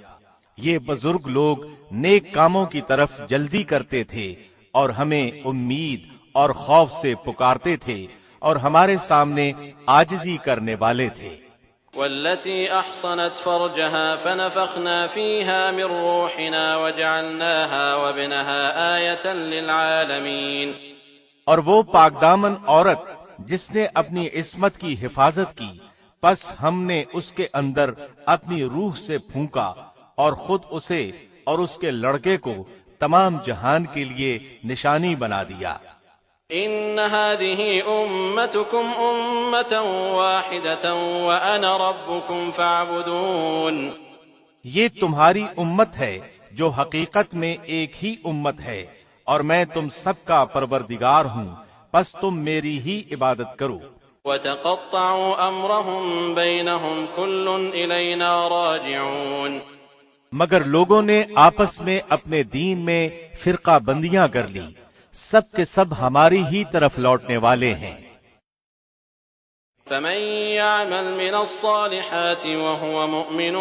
یہ بزرگ لوگ نیک کاموں کی طرف جلدی کرتے تھے اور ہمیں امید اور خوف سے پکارتے تھے اور ہمارے سامنے عاجزی کرنے والے تھے۔ والتي أحصنت فرجها فنفخنا فيها من روحنا وجعلناها وابنها آية للعالمين۔ اور وہ پاکدامن عورت جس نے اپنی عصمت کی حفاظت کی، پس ہم نے اس کے اندر اپنی روح سے پھونکا اور خود اسے اور اس کے لڑکے کو تمام جہان کے لیے نشانی بنا دیا۔ ان هذه امتكم امة واحدة وانا ربكم فاعبدون۔ یہ تمہاری امت ہے جو حقیقت میں ایک ہی امت ہے اور میں تم سب کا پروردگار ہوں، پس تم میری ہی عبادت کرو۔ وتقطعوا امرهم بينهم كل الينا راجعون۔ مگر لوگوں نے آپس میں اپنے دین میں فرقہ بندیاں کر لی، سب کے سب ہماری ہی طرف لوٹنے والے ہیں۔ فمن يعمل من الصالحات وهو مؤمن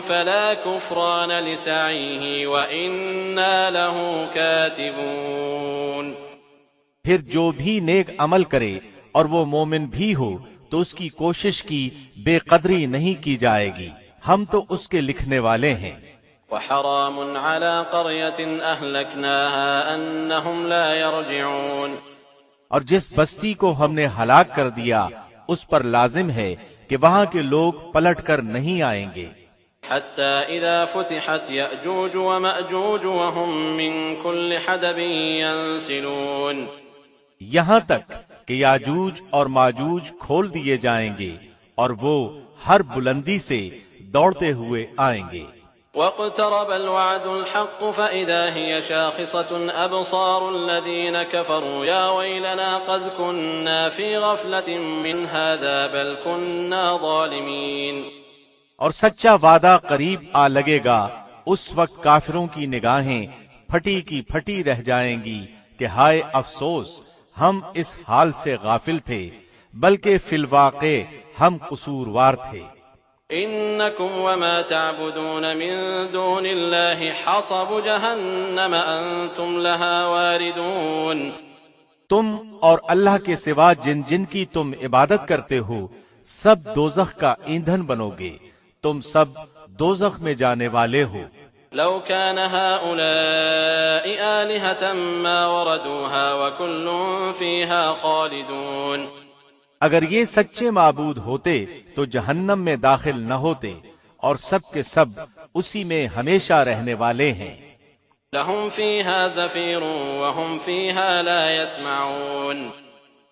فلا كفران لسعيه وإنا له كاتبون۔ پھر جو بھی نیک عمل کرے اور وہ مومن بھی ہو تو اس کی کوشش کی بے قدری نہیں کی جائے گی، ہم تو اس کے لکھنے والے ہیں۔ وحرام على قرية أهلكناها أنهم لا يرجعون۔ اور جس بستی کو ہم نے ہلاک کر دیا اس پر لازم ہے کہ وہاں کے لوگ پلٹ کر نہیں آئیں گے۔ حتى إذا فتحت يأجوج ومأجوج وهم من كل حدب ينسلون۔ یہاں تک کہ یاجوج اور ماجوج کھول دیے جائیں گے اور وہ ہر بلندی سے دوڑتے ہوئے آئیں گے۔ واقترب الوعد الحق فإذا هي شاخصة أبصار الذين كفروا يا ويلنا قد كنا في غفلة من هذا بل كنا ظالمين۔ اور سچا وعدہ قریب آ لگے گا، اس وقت کافروں کی نگاہیں پھٹی کی پھٹی رہ جائیں گی کہ ہائے افسوس، ہم اس حال سے غافل تھے، بلکہ فی الواقع ہم قصوروار تھے۔ انکم وما تعبدون من دون اللہ حصب جہنم انتم لها واردون۔ تم اور اللہ کے سوا جن جن کی تم عبادت کرتے ہو سب دوزخ کا ایندھن بنو گے، تم سب دوزخ میں جانے والے ہو۔ لو كان هؤلاء آلهة ما وردوها وكل فيها خالدون۔ اگر یہ سچے معبود ہوتے تو جہنم میں داخل نہ ہوتے اور سب کے سب اسی میں ہمیشہ رہنے والے ہیں۔ لهم فيها زفير وهم فيها لا يسمعون۔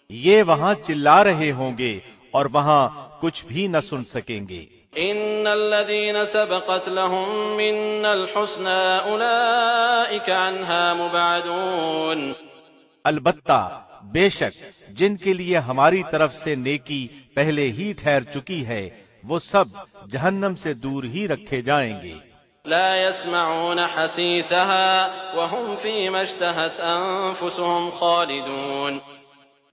یہ وہاں چلا رہے ہوں گے اور وہاں کچھ بھی نہ سن سکیں گے۔ إن الذين سبقت لهم منا الحسنى أولئك عنها مبعدون. البتہ بے شک جن کے لیے ہماری طرف سے نیکی پہلے ہی ٹھہر چکی ہے وہ سب جہنم سے دور ہی رکھے جائیں گے. لا يسمعون حسيسها وهم فيما اشتهت أنفسهم خالدون.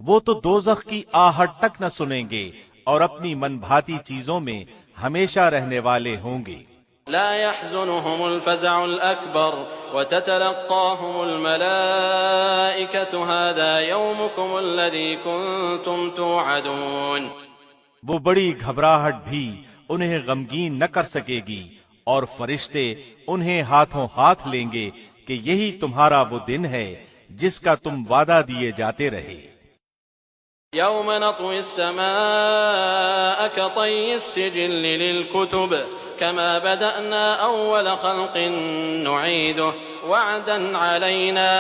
وہ تو دوزخ کی آہٹ تک نہ سنیں گے اور اپنی من بھاتی چیزوں میں ہمیشہ رہنے والے ہوں گے. لا يحزنهم الفزع الأكبر وتتلقاهم الملائكة هذا يومكم الذي كنتم توعدون. وہ بڑی گھبراہٹ بھی انہیں غمگین نہ کر سکے گی اور فرشتے انہیں ہاتھوں ہاتھ لیں گے کہ یہی تمہارا وہ دن ہے جس کا تم وعدہ دیے جاتے رہے. يوم نطوي السماء كطي السجل للكتب كما بدأنا أول خلق نعيده وعدا علينا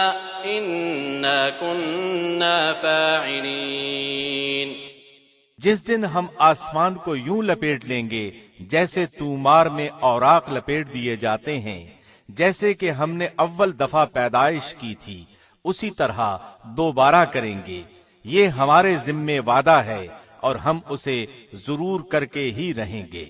إنا كنا فاعلين. جس دن ہم آسمان کو یوں لپیٹ لیں گے جیسے تومار میں اوراق لپیٹ دیے جاتے ہیں، جیسے کہ ہم نے اول دفعہ پیدائش کی تھی اسی طرح دوبارہ کریں گے. یہ ہمارے ذمے وعدہ ہے اور ہم اسے ضرور کر کے ہی رہیں گے.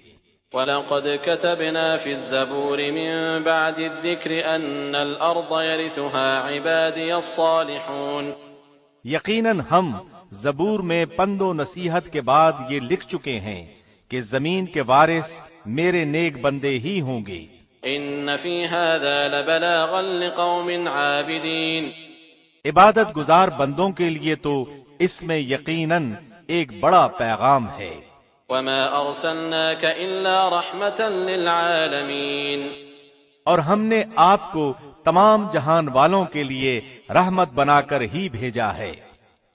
وَلَقَدْ كَتَبْنَا فِي الزَّبُورِ مِن بَعْدِ الذِّكْرِ أَنَّ الْأَرْضَ يَرِثُهَا عِبَادِيَ الصَّالِحُونَ. یقیناً ہم زبور میں پند و نصیحت کے بعد یہ لکھ چکے ہیں کہ زمین کے وارث میرے نیک بندے ہی ہوں گے. إِنَّ فِي هَذَا لَبَلَاغًا لِقَوْمٍ عَابِدِينَ. عبادت گزار بندوں کے لیے تو اس میں یقیناً ایک بڑا پیغام ہے. وَمَا أَرْسَلْنَاكَ إِلَّا رَحْمَةً لِلْعَالَمِينَ. اور ہم نے آپ کو تمام جہان والوں کے لیے رحمت بنا کر ہی بھیجا ہے.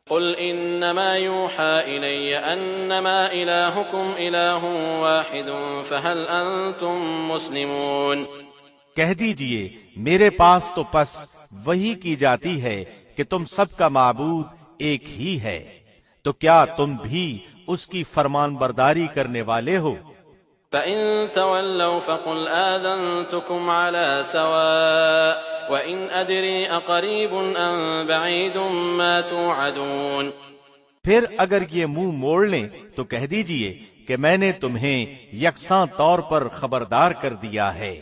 قُلْ إِنَّمَا يُوحَىٰ إِلَيَّ أَنَّمَا إِلَٰهُكُمْ إِلَٰهٌ وَاحِدٌ فَهَلْ أَنتُم مُّسْلِمُونَ. کہہ دیجئے میرے پاس تو پس وہی کی جاتی ہے کہ تم سب کا معبود ایک ہی ہے، تو کیا تم بھی اس کی فرمان برداری کرنے والے ہو؟ فَإِن تَوَلَّوْا فَقُلْ آذَنتُكُمْ عَلَىٰ سَوَاءٍ وَإِنْ أَدْرِي أَقَرِيبٌ أَم بَعِيدٌ مَّا تُوعَدُونَ. پھر اگر یہ منہ موڑ لیں تو کہہ دیجئے کہ میں نے تمہیں یکساں طور پر خبردار کر دیا ہے.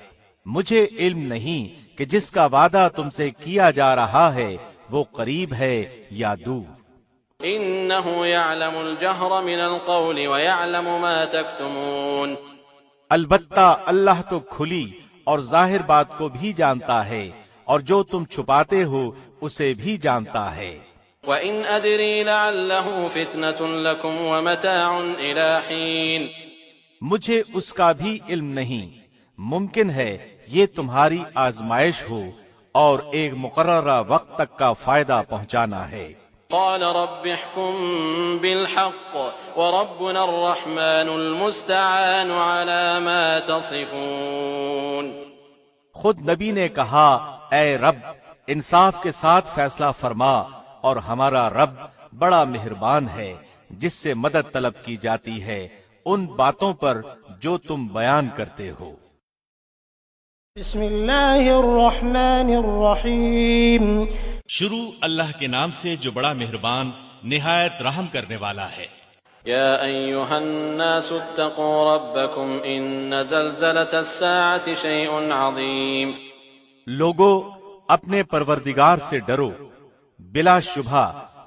مجھے علم نہیں کہ جس کا وعدہ تم سے کیا جا رہا ہے وہ قریب ہے یا دور. إِنَّهُ يَعْلَمُ الْجَهْرَ مِنَ الْقَوْلِ وَيَعْلَمُ مَا تَكْتُمُونَ. البتہ اللہ تو کھلی اور ظاہر بات کو بھی جانتا ہے اور جو تم چھپاتے ہو اسے بھی جانتا ہے. وَإِنْ أَدْرِي لَعَلَّهُ فِتْنَةٌ لَكُمْ وَمَتَاعٌ إِلَىٰ حِينٍ. مجھے اس کا بھی علم نہیں، ممکن ہے یہ تمہاری آزمائش ہو اور ایک مقررہ وقت تک کا فائدہ پہنچانا ہے. قال رب احكم بالحق وربنا الرحمن المستعان على ما تصفون. خود نبی نے کہا اے رب انصاف کے ساتھ فیصلہ فرما اور ہمارا رب بڑا مہربان ہے جس سے مدد طلب کی جاتی ہے ان باتوں پر جو تم بیان کرتے ہو. بسم اللہ الرحمن الرحیم. شروع اللہ کے نام سے جو بڑا مہربان نہایت رحم کرنے والا ہے. یا ایھا الناس اتقوا ربکم ان زلزلۃ الساعۃ شیء عظیم. لوگو اپنے پروردگار سے ڈرو، بلا شبہ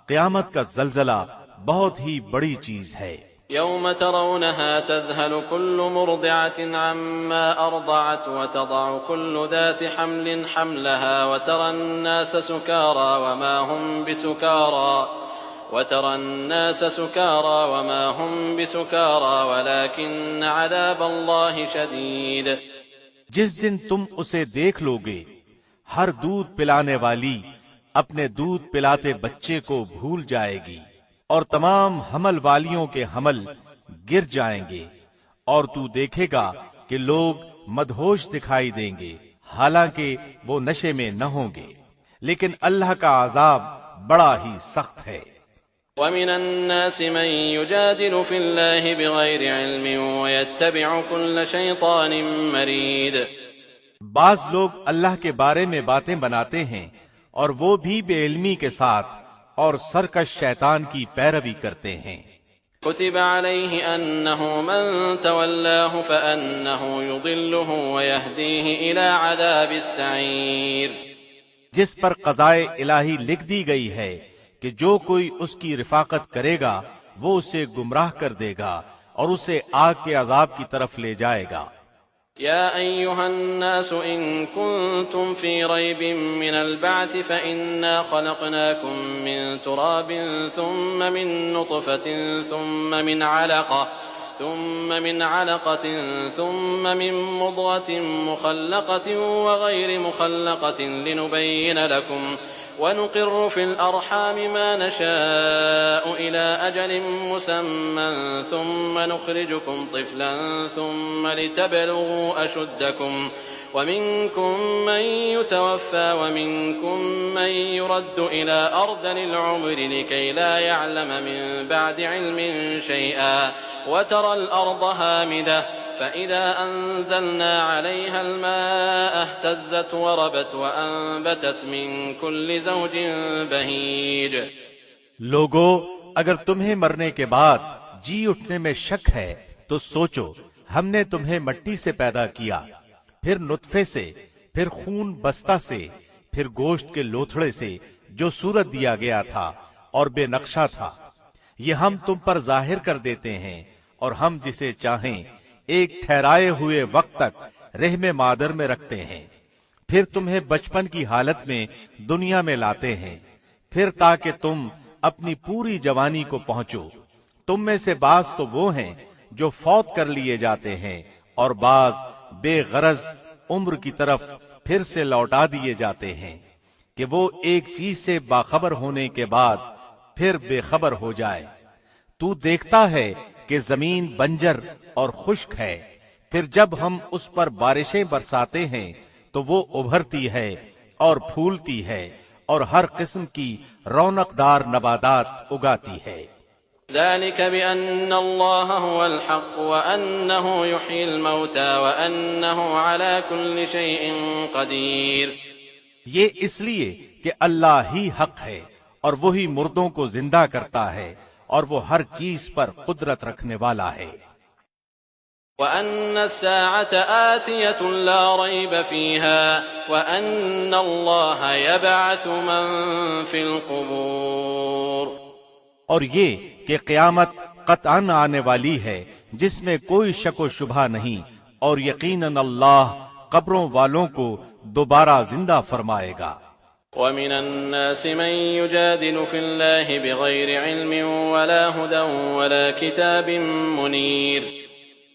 قیامت کا زلزلہ بہت ہی بڑی چیز ہے. یوم ترونها تذهل كل مرضعة عما أرضعت وتضع كل ذات حمل حملها وترى الناس سكارى وما هم بسكارى ولكن عذاب الله شديد. جس دن تم اسے دیکھ لو گے ہر دودھ پلانے والی اپنے دودھ پلاتے بچے کو بھول جائے گی اور تمام حمل والیوں کے حمل گر جائیں گے، اور تو دیکھے گا کہ لوگ مدہوش دکھائی دیں گے حالانکہ وہ نشے میں نہ ہوں گے، لیکن اللہ کا عذاب بڑا ہی سخت ہے. ومن الناس من يجادل في الله بغير علم ويتبع كل شيطان مريد۔ بعض لوگ اللہ کے بارے میں باتیں بناتے ہیں اور وہ بھی بے علمی کے ساتھ اور سرکش شیطان کی پیروی کرتے ہیں۔ كتب عليه أنه من تولاه فأنه يضله ويهديه إلى عذاب السعير۔ جس پر قضائے الہی لکھ دی گئی ہے کہ جو کوئی اس کی رفاقت کرے گا وہ اسے گمراہ کر دے گا اور اسے آگ کے عذاب کی طرف لے جائے گا۔ يا أيها الناس إن كنتم في ريب من البعث فإنا خلقناكم من تراب ثم من نطفة ثم من علقة ثم من مضغة مخلقة وغير مخلقة لنبين لكم ونقر في الأرحام ما نشاء إلى أجل مسمى ثم نخرجكم طفلا ثم لتبلغوا أشدكم ومنكم من يتوفى ومنكم من يرد إلى أرذل العمر لكي لا يعلم من بعد علم شيئا وترى الأرض هامدة فإذا أنزلنا عليها الماء اهتزت وربت وأنبتت من كل زوج بهيج۔ لوگو، اگر تمہیں مرنے کے بعد جی اٹھنے میں شک ہے تو سوچو، ہم نے تمہیں مٹی سے پیدا کیا، پھر نطفے سے، پھر خون بستہ سے، پھر گوشت کے لوتھڑے سے جو صورت دیا گیا تھا اور بے نقشہ تھا۔ یہ ہم تم پر ظاہر کر دیتے ہیں اور ہم جسے چاہیں ایک ٹھہرائے ہوئے وقت تک رحم مادر میں رکھتے ہیں، پھر تمہیں بچپن کی حالت میں دنیا میں لاتے ہیں، پھر تاکہ تم اپنی پوری جوانی کو پہنچو۔ تم میں سے بعض تو وہ ہیں جو فوت کر لیے جاتے ہیں اور بعض بے غرض عمر کی طرف پھر سے لوٹا دیے جاتے ہیں کہ وہ ایک چیز سے باخبر ہونے کے بعد پھر بے خبر ہو جائے۔ تو دیکھتا ہے کہ زمین بنجر اور خشک ہے، پھر جب ہم اس پر بارشیں برساتے ہیں تو وہ ابھرتی ہے اور پھولتی ہے اور ہر قسم کی رونق دار نباتات اگاتی ہے۔ ذلك بأن الله هو الحق وأنه يحيي الموتى وأنه على كل شيء قدير۔ یہ اس لیے کہ اللہ ہی حق ہے اور وہی مردوں کو زندہ کرتا ہے اور وہ ہر چیز پر قدرت رکھنے والا ہے۔ وَأَنَّ السَّاعَةَ آتِيَةٌ لَا رَيْبَ فِيهَا وَأَنَّ اللَّهَ يَبْعَثُ مَن فِي الْقُبُورِ۔ اور یہ کہ قیامت قطعاً آنے والی ہے جس میں کوئی شک و شبہ نہیں، اور یقیناً اللہ قبروں والوں کو دوبارہ زندہ فرمائے گا۔ وَمِنَ النَّاسِ مَن يُجَادِلُ فِي اللَّهِ بِغَيْرِ عِلْمٍ وَلَا هُدًى وَلَا كِتَابٍ مُنِيرٍ۔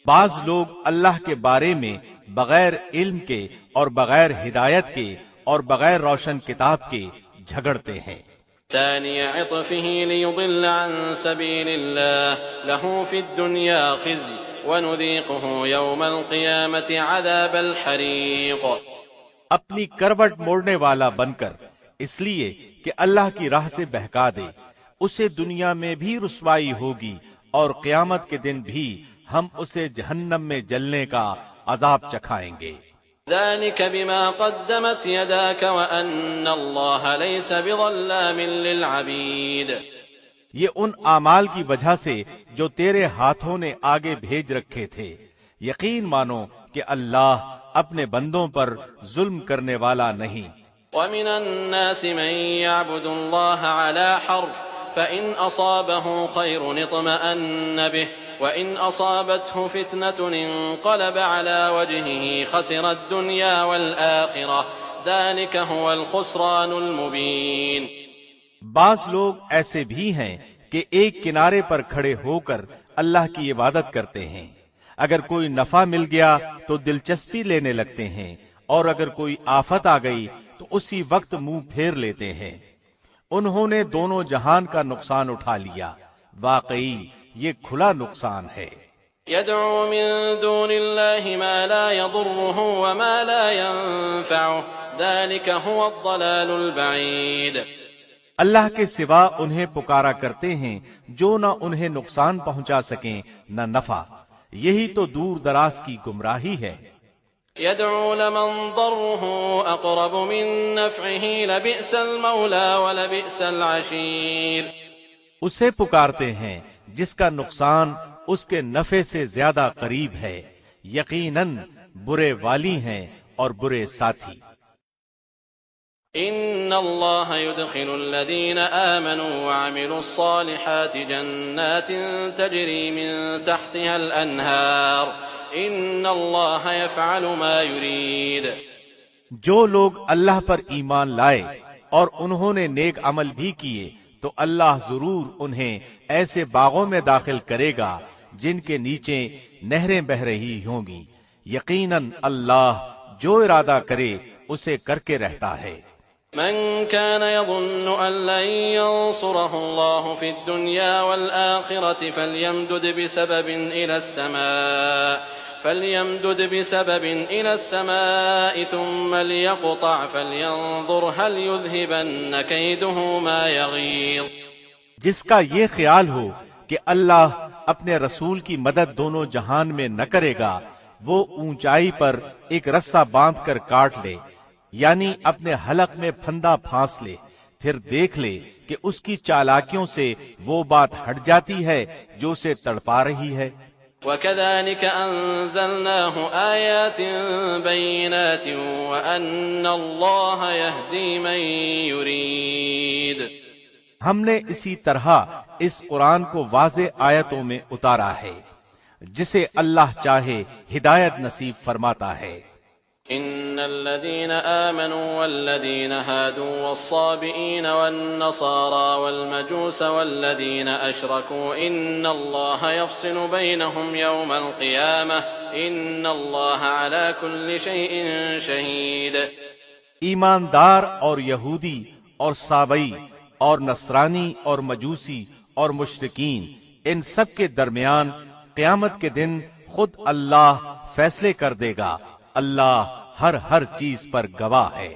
بعض لوگ اللہ کے بارے میں بغیر علم کے اور بغیر ہدایت کے اور بغیر روشن کتاب کے جھگڑتے ہیں۔ ثاني عطفه ليضل عن سبيل الله له في الدنيا خزي ونذيقه يوم القيامة عذاب الحريق۔ اپنی کروٹ موڑنے والا بن کر، اس لیے کہ اللہ کی راہ سے بہکا دے، اسے دنیا میں بھی رسوائی ہوگی اور قیامت کے دن بھی ہم اسے جہنم میں جلنے کا عذاب چکھائیں گے۔ ذلك بما قدمت يداك وأن الله ليس بظلام للعبيد۔ یہ ان اعمال کی وجہ سے جو تیرے ہاتھوں نے آگے بھیج رکھے تھے، یقین مانو کہ اللہ اپنے بندوں پر ظلم کرنے والا نہیں۔ ومن الناس من يعبد الله على حرف فإن أصابه خير اطمأن به وإن أصابته فتنة انقلب على وجهه خسر الدنيا والآخرة ذلك هو الخسران المبين۔ بعض لوگ ایسے بھی ہیں کہ ایک کنارے پر کھڑے ہو کر اللہ کی عبادت کرتے ہیں، اگر کوئی نفع مل گیا تو دلچسپی لینے لگتے ہیں، اور اگر کوئی آفت آ گئی تو اسی وقت منہ پھیر لیتے ہیں۔ انہوں نے دونوں جہان کا نقصان اٹھا لیا، واقعی یہ کھلا نقصان ہے۔ يدعو من دون الله ما لا يضره وما لا ينفعه ذلك هو الضلال البعيد۔ اللہ کے سوا انہیں پکارا کرتے ہیں جو نہ انہیں نقصان پہنچا سکیں نہ نفع، یہی تو دور دراز کی گمراہی ہے۔ يدعو لمن ضره أقرب من نفعه لبئس المولى ولبئس العشير۔ اسے پکارتے ہیں جس کا نقصان اس کے نفع سے زیادہ قریب ہے، یقیناً برے والی ہیں اور برے ساتھی۔ إن الله يدخل الذين آمنوا وعملوا الصالحات جنات تجري من تحتها الأنهار إن الله يفعل ما يريد۔ جو لوگ اللہ پر ایمان لائے اور انہوں نے نیک عمل بھی کیے تو اللہ ضرور انہیں ایسے باغوں میں داخل کرے گا جن کے نیچے نہریں بہہ رہی ہوں گی، یقیناً اللہ جو ارادہ کرے اسے کر کے رہتا ہے۔ من كان يظن أن لن ينصره الله في الدنيا والآخرة فليمدد بسبب إلى السماء ثم ليقطع فلينظر هل يذهبن كيده ما يغيظ۔ جس کا یہ خیال ہو کہ اللہ اپنے رسول کی مدد دونوں جہان میں نہ کرے گا، وہ اونچائی پر ایک رسہ باندھ کر کاٹ لے، یعنی اپنے حلق میں پھندا پھانس لے، پھر دیکھ لے کہ اس کی چالاکیوں سے وہ بات ہٹ جاتی ہے جو اسے تڑپا رہی ہے۔ وَكَذَلِكَ أَنزَلْنَاهُ آيَاتٍ بَيِّنَاتٍ وَأَنَّ اللَّهَ يَهْدِي مَن يُرِيدُ۔ ہم نے اسی طرح اس قرآن کو واضح آیتوں میں اتارا ہے، جسے اللہ چاہے ہدایت نصیب فرماتا ہے۔ إن الذين آمنوا والذين هادوا والصابئين والنصارى والمجوس والذين أشركوا إن الله يفصل بينهم يوم القيامة إن الله على كل شيء شهيد۔ ایماندار اور یہودی اور صابئی اور نصرانی اور مجوسی اور مشرکین، ان سب کے درمیان قیامت کے دن خود اللہ فیصلے کر دے گا، اللہ ہر چیز پر گواہ ہے۔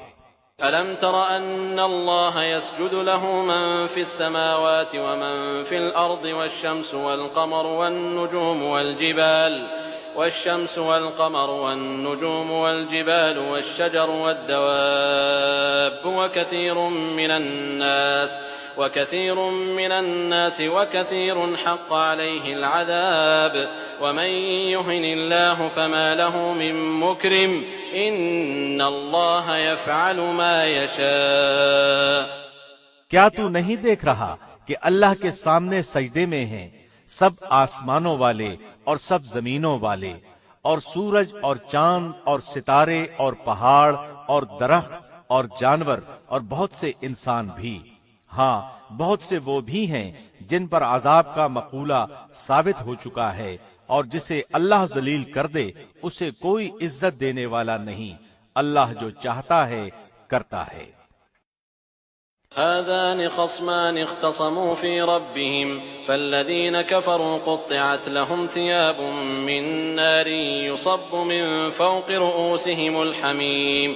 أَلَمْ تَرَ أَنَّ اللَّهَ يَسْجُدُ لَهُ مَن فِي السَّمَاوَاتِ وَمَن فِي الْأَرْضِ وَالشَّمْسُ وَالْقَمَرُ وَالنُّجُومُ وَالْجِبَالُ وَالشَّجَرُ وَالدَّوَابُّ وكثير من الناس وكثير حق عليه العذاب ومن يهن الله فما له من مكرم إن الله يفعل ما يشاء۔ کیا تو نہیں دیکھ رہا کہ اللہ کے سامنے سجدے میں ہیں سب آسمانوں والے اور سب زمینوں والے، اور سورج اور چاند اور ستارے اور پہاڑ اور درخت اور جانور اور بہت سے انسان بھی، ہاں بہت سے وہ بھی ہیں جن پر عذاب کا مقولہ ثابت ہو چکا ہے، اور جسے اللہ ذلیل کر دے اسے کوئی عزت دینے والا نہیں، اللہ جو چاہتا ہے کرتا ہے۔ هذان خصمان اختصموا في ربهم فالذين كفروا قطعت لهم ثياب من نار يصب من فوق رؤوسهم الحميم۔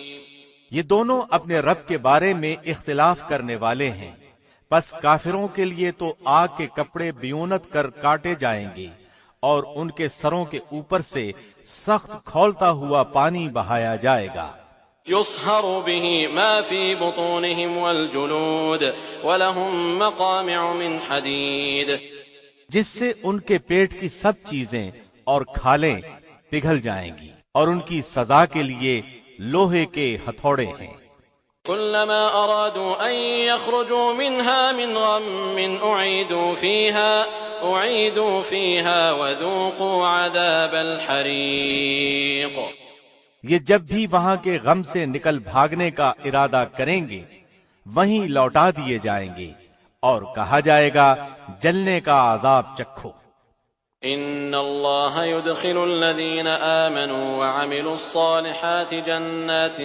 یہ دونوں اپنے رب کے بارے میں اختلاف کرنے والے ہیں، پس کافروں کے لیے تو آگ کے کپڑے بیونت کر کاٹے جائیں گے، اور ان کے سروں کے اوپر سے سخت کھولتا ہوا پانی بہایا جائے گا۔ يصهر به ما في بطونهم والجلود ولهم مقامع من حديد، جس سے ان کے پیٹ کی سب چیزیں اور کھالیں پگھل جائیں گی، اور ان کی سزا کے لیے لوہے کے ہتھوڑے ہیں۔ كلما أرادوا أن يخرجوا منها من غم أعيدوا فيها وذوقوا عذاب الحريق۔ یہ جب بھی وہاں کے غم سے نکل بھاگنے کا ارادہ کریں گے وہیں لوٹا دیے جائیں گے، اور کہا جائے گا جلنے کا عذاب چکھو۔ ان اللہ يدخل الذین آمنوا وعملوا الصالحات جنات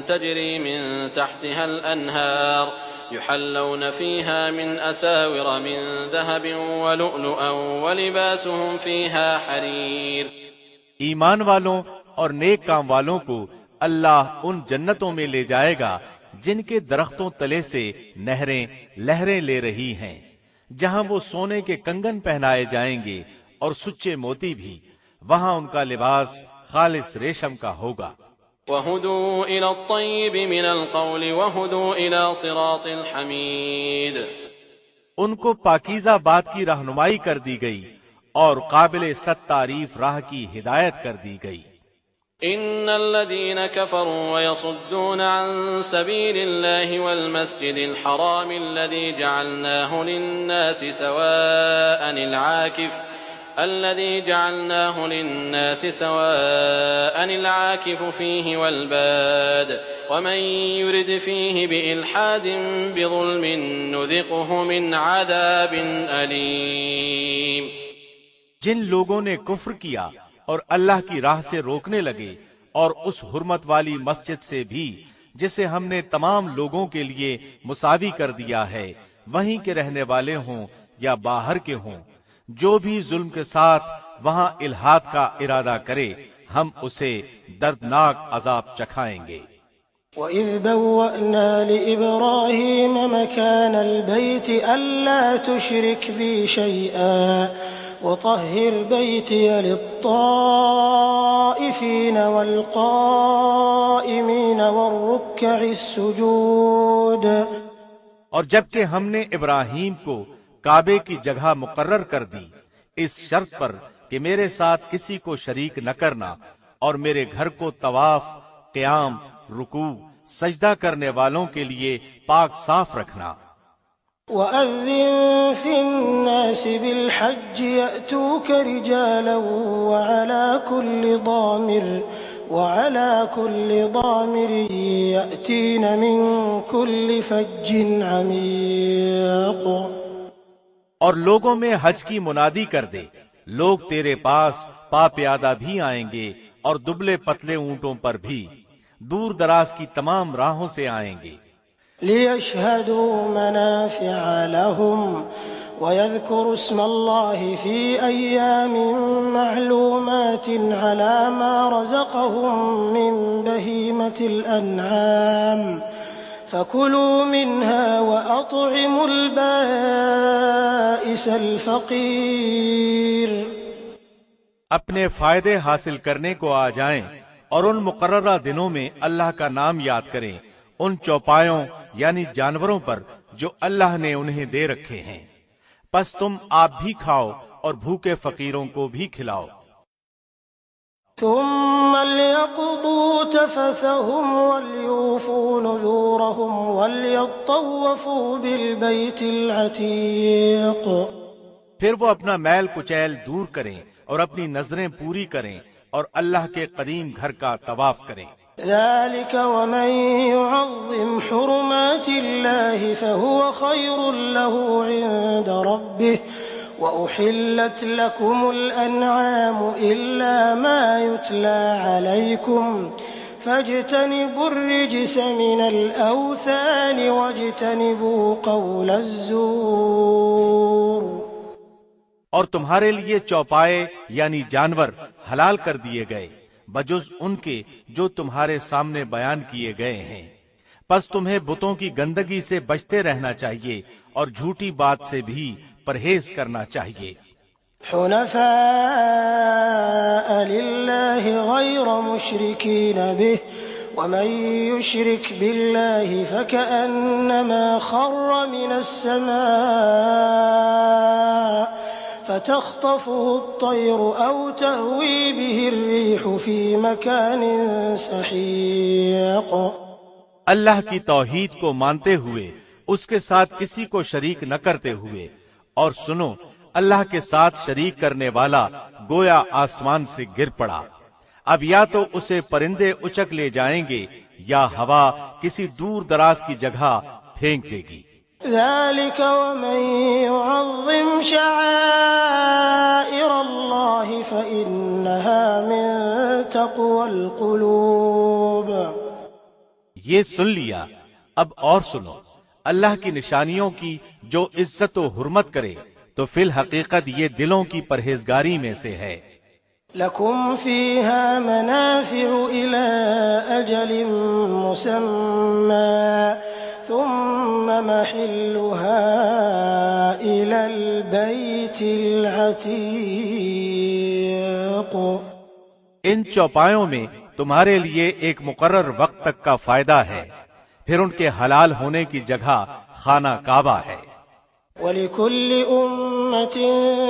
تجری من تحتها الانہار يحلون فيها من أساور من ذهب ولؤلؤا ولباسهم فيها حرير۔ ایمان والوں اور نیک کام والوں کو اللہ ان جنتوں میں لے جائے گا جن کے درختوں تلے سے نہریں لہریں لے رہی ہیں، جہاں وہ سونے کے کنگن پہنائے جائیں گے اور سچے موتی بھی، وہاں ان کا لباس خالص ریشم کا ہوگا۔ وَهُدُوا إِلَى الطَّيِّبِ مِنَ الْقَوْلِ وَهُدُوا إِلَى صِرَاطِ الْحَمِيدِ۔ ان کو پاکیزہ بات کی رہنمائی کر دی گئی اور قابل ست تعریف راہ کی ہدایت کر دی گئی۔ إِنَّ الَّذِينَ كَفَرُوا وَيَصُدُّونَ عَن سَبِيلِ اللَّهِ وَالْمَسْجِدِ الْحَرَامِ الَّذِي جَعَلْنَاهُ لِلنَّاسِ سَوَاءً الْعَاكِفُ فِيهِ وَالْبَادِ وَمَن يُرِدْ فِيهِ بِإِلْحَادٍ بِظُلْمٍ نُذِقْهُ مِنْ عَذَابٍ أَلِيمٍ۔ جن لوگوں نے کفر کیا اور اللہ کی راہ سے روکنے لگے، اور اس حرمت والی مسجد سے بھی جسے ہم نے تمام لوگوں کے لیے مساوی کر دیا ہے، وہیں کے رہنے والے ہوں یا باہر کے ہوں، جو بھی ظلم کے ساتھ وہاں الحاد کا ارادہ کرے ہم اسے دردناک عذاب چکھائیں گے۔ وَإِذْ بَوَّأْنَا لِإِبْرَاهِيمَ مَكَانَ الْبَيْتِ أَلَّا تُشْرِكْ بِي شَيْئًا وَطَهِّرْ بَيْتِيَ لِلطَّائِفِينَ وَالْقَائِمِينَ وَالرُّكَّعِ السُّجُودِ۔ اور جبکہ ہم نے ابراہیم کو کعبے کی جگہ مقرر کر دی، اس شرط پر کہ میرے ساتھ کسی کو شریک نہ کرنا، اور میرے گھر کو طواف، قیام، رکوع، سجدہ کرنے والوں کے لیے پاک صاف رکھنا۔ وَأَذِّن فِي النَّاسِ بِالْحَجِّ يَأْتُوكَ رِجَالًا وَعَلَى كُلِّ ضَامِرٍ يَأْتِينَ مِنْ كُلِّ فَجٍّ عَمِيقٍ۔ اور لوگوں میں حج کی منادی کر دے، لوگ تیرے پاس پا پیادہ بھی آئیں گے اور دبلے پتلے اونٹوں پر بھی، دور دراز کی تمام راہوں سے آئیں گے۔ لِيَشْهَدُوا مَنَافِعَ لَهُمْ وَيَذْكُرُوا اسْمَ اللَّهِ فِي أَيَّامٍ مَّعْلُومَاتٍ عَلَى مَا رَزَقَهُم مِّن بَهِيمَةِ الْأَنْعَامِ فَكُلُوا مِنْهَا وَأَطْعِمُوا الْبَائِسَ الْفَقِيرَ۔ اپنے فائدے حاصل کرنے کو آ جائیں اور ان مقررہ دنوں میں اللہ کا نام یاد کریں، ان چوپایوں یعنی جانوروں پر جو اللہ نے انہیں دے رکھے ہیں، پس تم آپ بھی کھاؤ اور بھوکے فقیروں کو بھی کھلاؤ۔ ثم ليقضوا تفثهم وليوفوا نذورهم وليطوفوا بالبيت العتيق۔ پھر وہ اپنا میل کچیل دور کریں اور اپنی نظریں پوری کریں اور اللہ کے قدیم گھر کا طواف کریں۔ ذلك ومن يعظم حرمات الله فهو خير له عند ربه وأحلت لكم الأنعام إلا ما يتلى عليكم فاجتنبوا الرجس من الأوثان واجتنبوا قول الزور۔ اور تمہارے لیے چوپائے یعنی جانور حلال کر دیے گئے بجز ان کے جو تمہارے سامنے بیان کیے گئے ہیں، پس تمہیں بتوں کی گندگی سے بچتے رہنا چاہیے اور جھوٹی بات سے بھی پرہیز کرنا چاہیے۔ حنفاء للہ غیر مشرکین به ومن يشرك بالله فكأنما خر من السماء فتخطفه الطير أو تهوي به الريح في مكان سحيق۔ اللہ کی توحید کو مانتے ہوئے، اس کے ساتھ کسی کو شریک نہ کرتے ہوئے، اور سنو، اللہ کے ساتھ شریک کرنے والا گویا آسمان سے گر پڑا، اب یا تو اسے پرندے اچک لے جائیں گے یا ہوا کسی دور دراز کی جگہ پھینک دے گی۔ ذلك ومن يعظم شعائر الله فإنها من تقوى القلوب۔ یہ سن لیا، اب اور سنو، اللہ کی نشانیوں کی جو عزت و حرمت کرے تو فی الحقیقت یہ دلوں کی پرہیزگاری میں سے ہے۔ لكم فيها منافع إلى أجل مسمى ثم محلها إلى البيت العتيق۔ ان چوپایوں میں تمہارے لیے ایک مقرر وقت تک کا فائدہ ہے، پھر ان کے حلال ہونے کی جگہ خانہ کعبہ ہے۔ وَلِكُلِّ أُمَّةٍ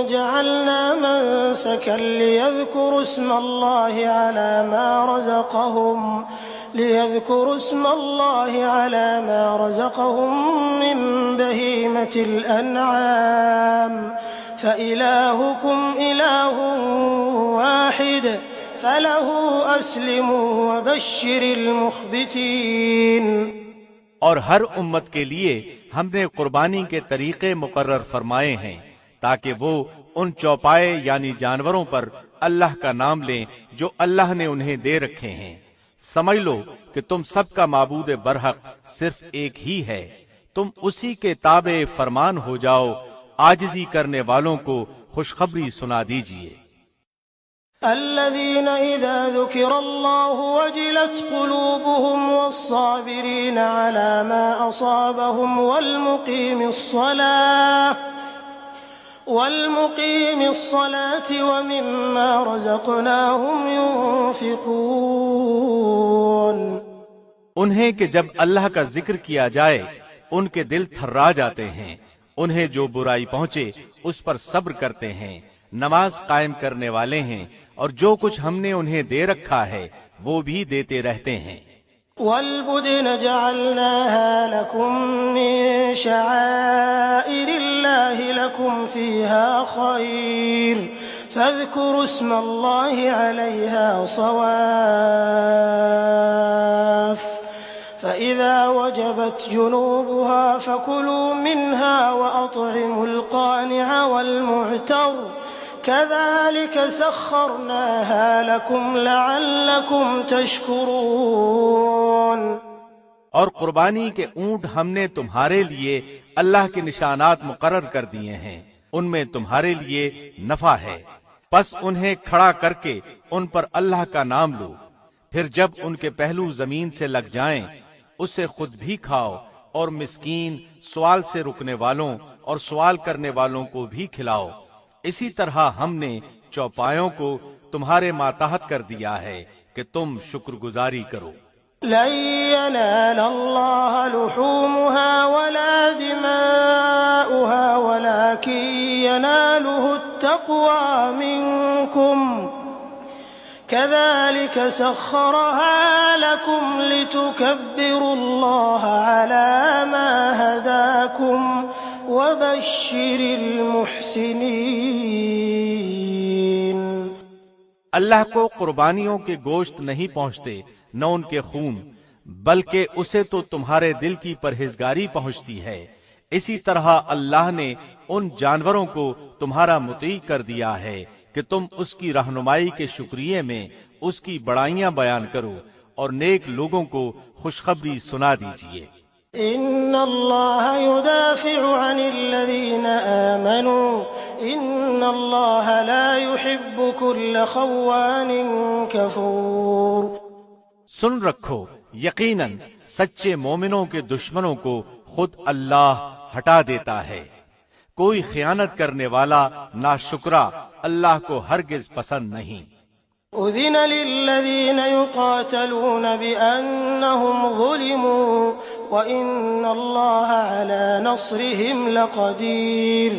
جَعَلْنَا مَنسَكًا لِيَذْكُرُوا اسْمَ اللَّهِ عَلَى مَا رَزَقَهُم مِّن بَهِيمَةِ الْأَنْعَامِ فَإِلَٰهُكُمْ إِلَٰهٌ وَاحِدٌ فَلَهُ أَسْلِمُوا وَبَشِّرِ الْمُخْبِتِينَ۔ اور ہر امت کے لیے ہم نے قربانی کے طریقے مقرر فرمائے ہیں تاکہ وہ ان چوپائے یعنی جانوروں پر اللہ کا نام لیں جو اللہ نے انہیں دے رکھے ہیں۔ سمجھ لو کہ تم سب کا معبود برحق صرف ایک ہی ہے، تم اسی کے تابع فرمان ہو جاؤ، عاجزی کرنے والوں کو خوشخبری سنا دیجئے۔ الذين إذا ذكر الله وجلت قلوبهم والصابرين على ما أصابهم والمقيم الصلاة ومما رزقناهم ينفقون۔ انہیں کہ جب اللہ کا ذکر کیا جائے ان کے دل تھرا جاتے ہیں، انہیں جو برائی پہنچے اس پر صبر کرتے ہیں، نماز قائم کرنے والے ہیں، اور جو کچھ ہم نے انہیں دے رکھا ہے وہ بھی دیتے رہتے ہیں۔ وَالْبُدْنَ جَعَلْنَاهَا لَكُم مِّن شَعَائِرِ اللَّهِ لَكُمْ فِيهَا خَيْرٌ فَاذْكُرُوا اسْمَ اللَّهِ عَلَيْهَا صَوَافَّ فَإِذَا وَجَبَتْ جُنُوبُهَا فَكُلُوا مِنْهَا وَأَطْعِمُوا الْقَانِعَ وَالْمُعْتَرَّ كَذَلِكَ سَخَّرْنَاهَا لَكُمْ لَعَلَّكُمْ تَشْكُرُونَ۔ اور قربانی کے اونٹ ہم نے تمہارے لیے اللہ کے نشانات مقرر کر دیے ہیں، ان میں تمہارے لیے نفع ہے، پس انہیں کھڑا کر کے ان پر اللہ کا نام لو، پھر جب ان کے پہلو زمین سے لگ جائیں اسے خود بھی کھاؤ، اور مسکین، سوال سے رکنے والوں اور سوال کرنے والوں کو بھی کھلاؤ۔ اسی طرح ہم نے چوپایوں کو تمہارے ماتحت کر دیا ہے کہ تم شکر گزاری کرو۔ لن ينال الله لحومها ولا دماؤها ولكن يناله التقوى منكم كذلك سخرها لكم لتكبروا الله على ما هداكم وبشر المحسنين۔ اللہ کو قربانیوں کے گوشت نہیں پہنچتے نہ ان کے خون، بلکہ اسے تو تمہارے دل کی پرہیزگاری پہنچتی ہے۔ اسی طرح اللہ نے ان جانوروں کو تمہارا مطیع کر دیا ہے کہ تم اس کی رہنمائی کے شکریہ میں اس کی بڑائیاں بیان کرو اور نیک لوگوں کو خوشخبری سنا دیجیے۔ ان اللہ يدافع عن الذین آمنوا ان اللہ لا يحب كل خوان کفور۔ سن رکھو، یقیناً سچے مومنوں کے دشمنوں کو خود اللہ ہٹا دیتا ہے۔ کوئی خیانت کرنے والا ناشکرا اللہ کو ہرگز پسند نہیں۔ اذن للذین یقاتلون بأنہم ظلموا وإن اللہ علی نصرہم لقدیر۔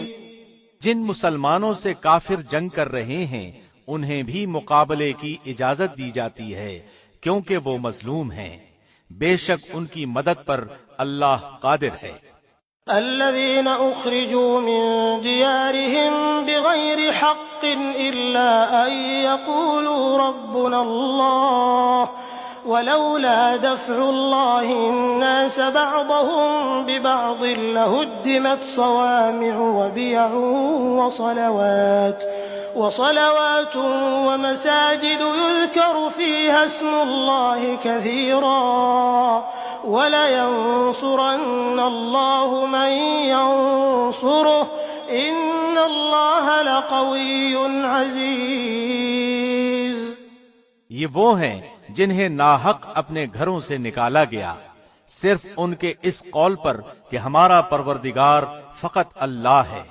جن مسلمانوں سے کافر جنگ کر رہے ہیں انہیں بھی مقابلے کی اجازت دی جاتی ہے کیونکہ وہ مظلوم ہیں، بے شک ان کی مدد پر اللہ قادر ہے۔ الذين أخرجوا من ديارهم بغير حق إلا أن يقولوا ربنا الله ولولا دفع الله الناس بعضهم ببعض لهدمت صوامع وبيع وصلوات ومساجد يذكر فيها اسم الله كثيرا وَلَيَنصُرَنَّ اللَّهُ مَن يَنصُرُهُ إِنَّ اللَّهَ لَقَوِيٌّ عَزِيزٌ۔ یہ وہ ہیں جنہیں ناحق اپنے گھروں سے نکالا گیا صرف ان کے اس قول پر کہ ہمارا پروردگار فقط اللہ ہے۔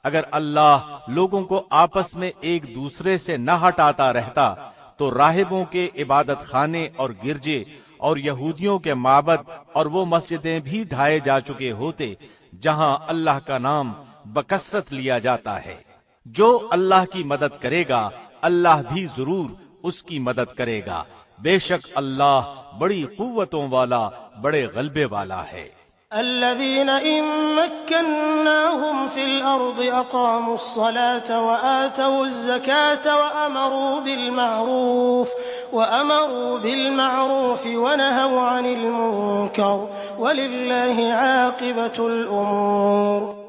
اگر اللہ لوگوں کو آپس میں ایک دوسرے سے نہ ہٹاتا رہتا تو راہبوں کے عبادت خانے اور گرجے اور یہودیوں کے معبد اور وہ مسجدیں بھی ڈھائے جا چکے ہوتے جہاں اللہ کا نام بکثرت لیا جاتا ہے۔ جو اللہ کی مدد کرے گا اللہ بھی ضرور اس کی مدد کرے گا، بے شک اللہ بڑی قوتوں والا بڑے غلبے والا ہے۔ الذين إن مكناهم في الأرض أقاموا الصلاة وآتوا الزكاة وأمروا بالمعروف ونهوا عن المنكر ولله عاقبة الأمور۔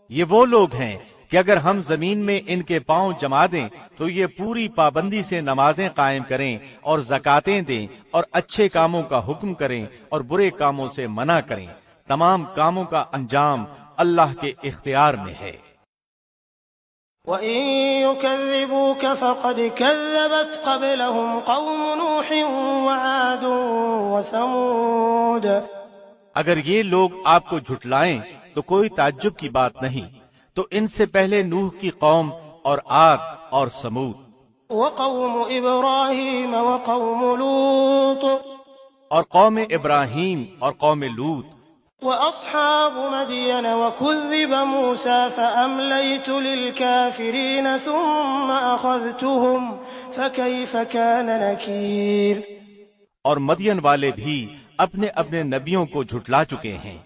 یہ وہ لوگ ہیں کہ اگر ہم زمین میں ان کے پاؤں جما دیں تو یہ پوری پابندی سے نمازیں قائم کریں اور زکاتیں دیں اور اچھے کاموں کا حکم کریں اور برے کاموں سے منع کریں۔ تمام کاموں کا انجام اللہ کے اختیار میں ہے۔ وَإِن يُكَذِّبُوكَ فَقَدْ كَذَّبَتْ قَبْلَهُمْ قَوْمُ نُوحٍ وَعَادٌ وَثَمُودَ۔ اگر یہ لوگ آپ کو جھٹلائیں تو کوئی تعجب کی بات نہیں، تو ان سے پہلے نوح کی قوم اور عاد اور سمود، وَقَوْمُ إِبْرَاهِيمَ وَقَوْمُ لُوطٍ، اور قوم ابراہیم اور قوم لوط، وَأَصْحَابُ مَدْيَنَ وَكُذِّبَ مُوسَى فَأَمْلَيْتُ لِلْكَافِرِينَ ثُمَّ أَخَذْتُهُمْ فَكَيْفَ كَانَ نَكِيرِ۔ اور مدین والے بھی اپنے اپنے نبیوں کو جھٹلا چکے ہیں،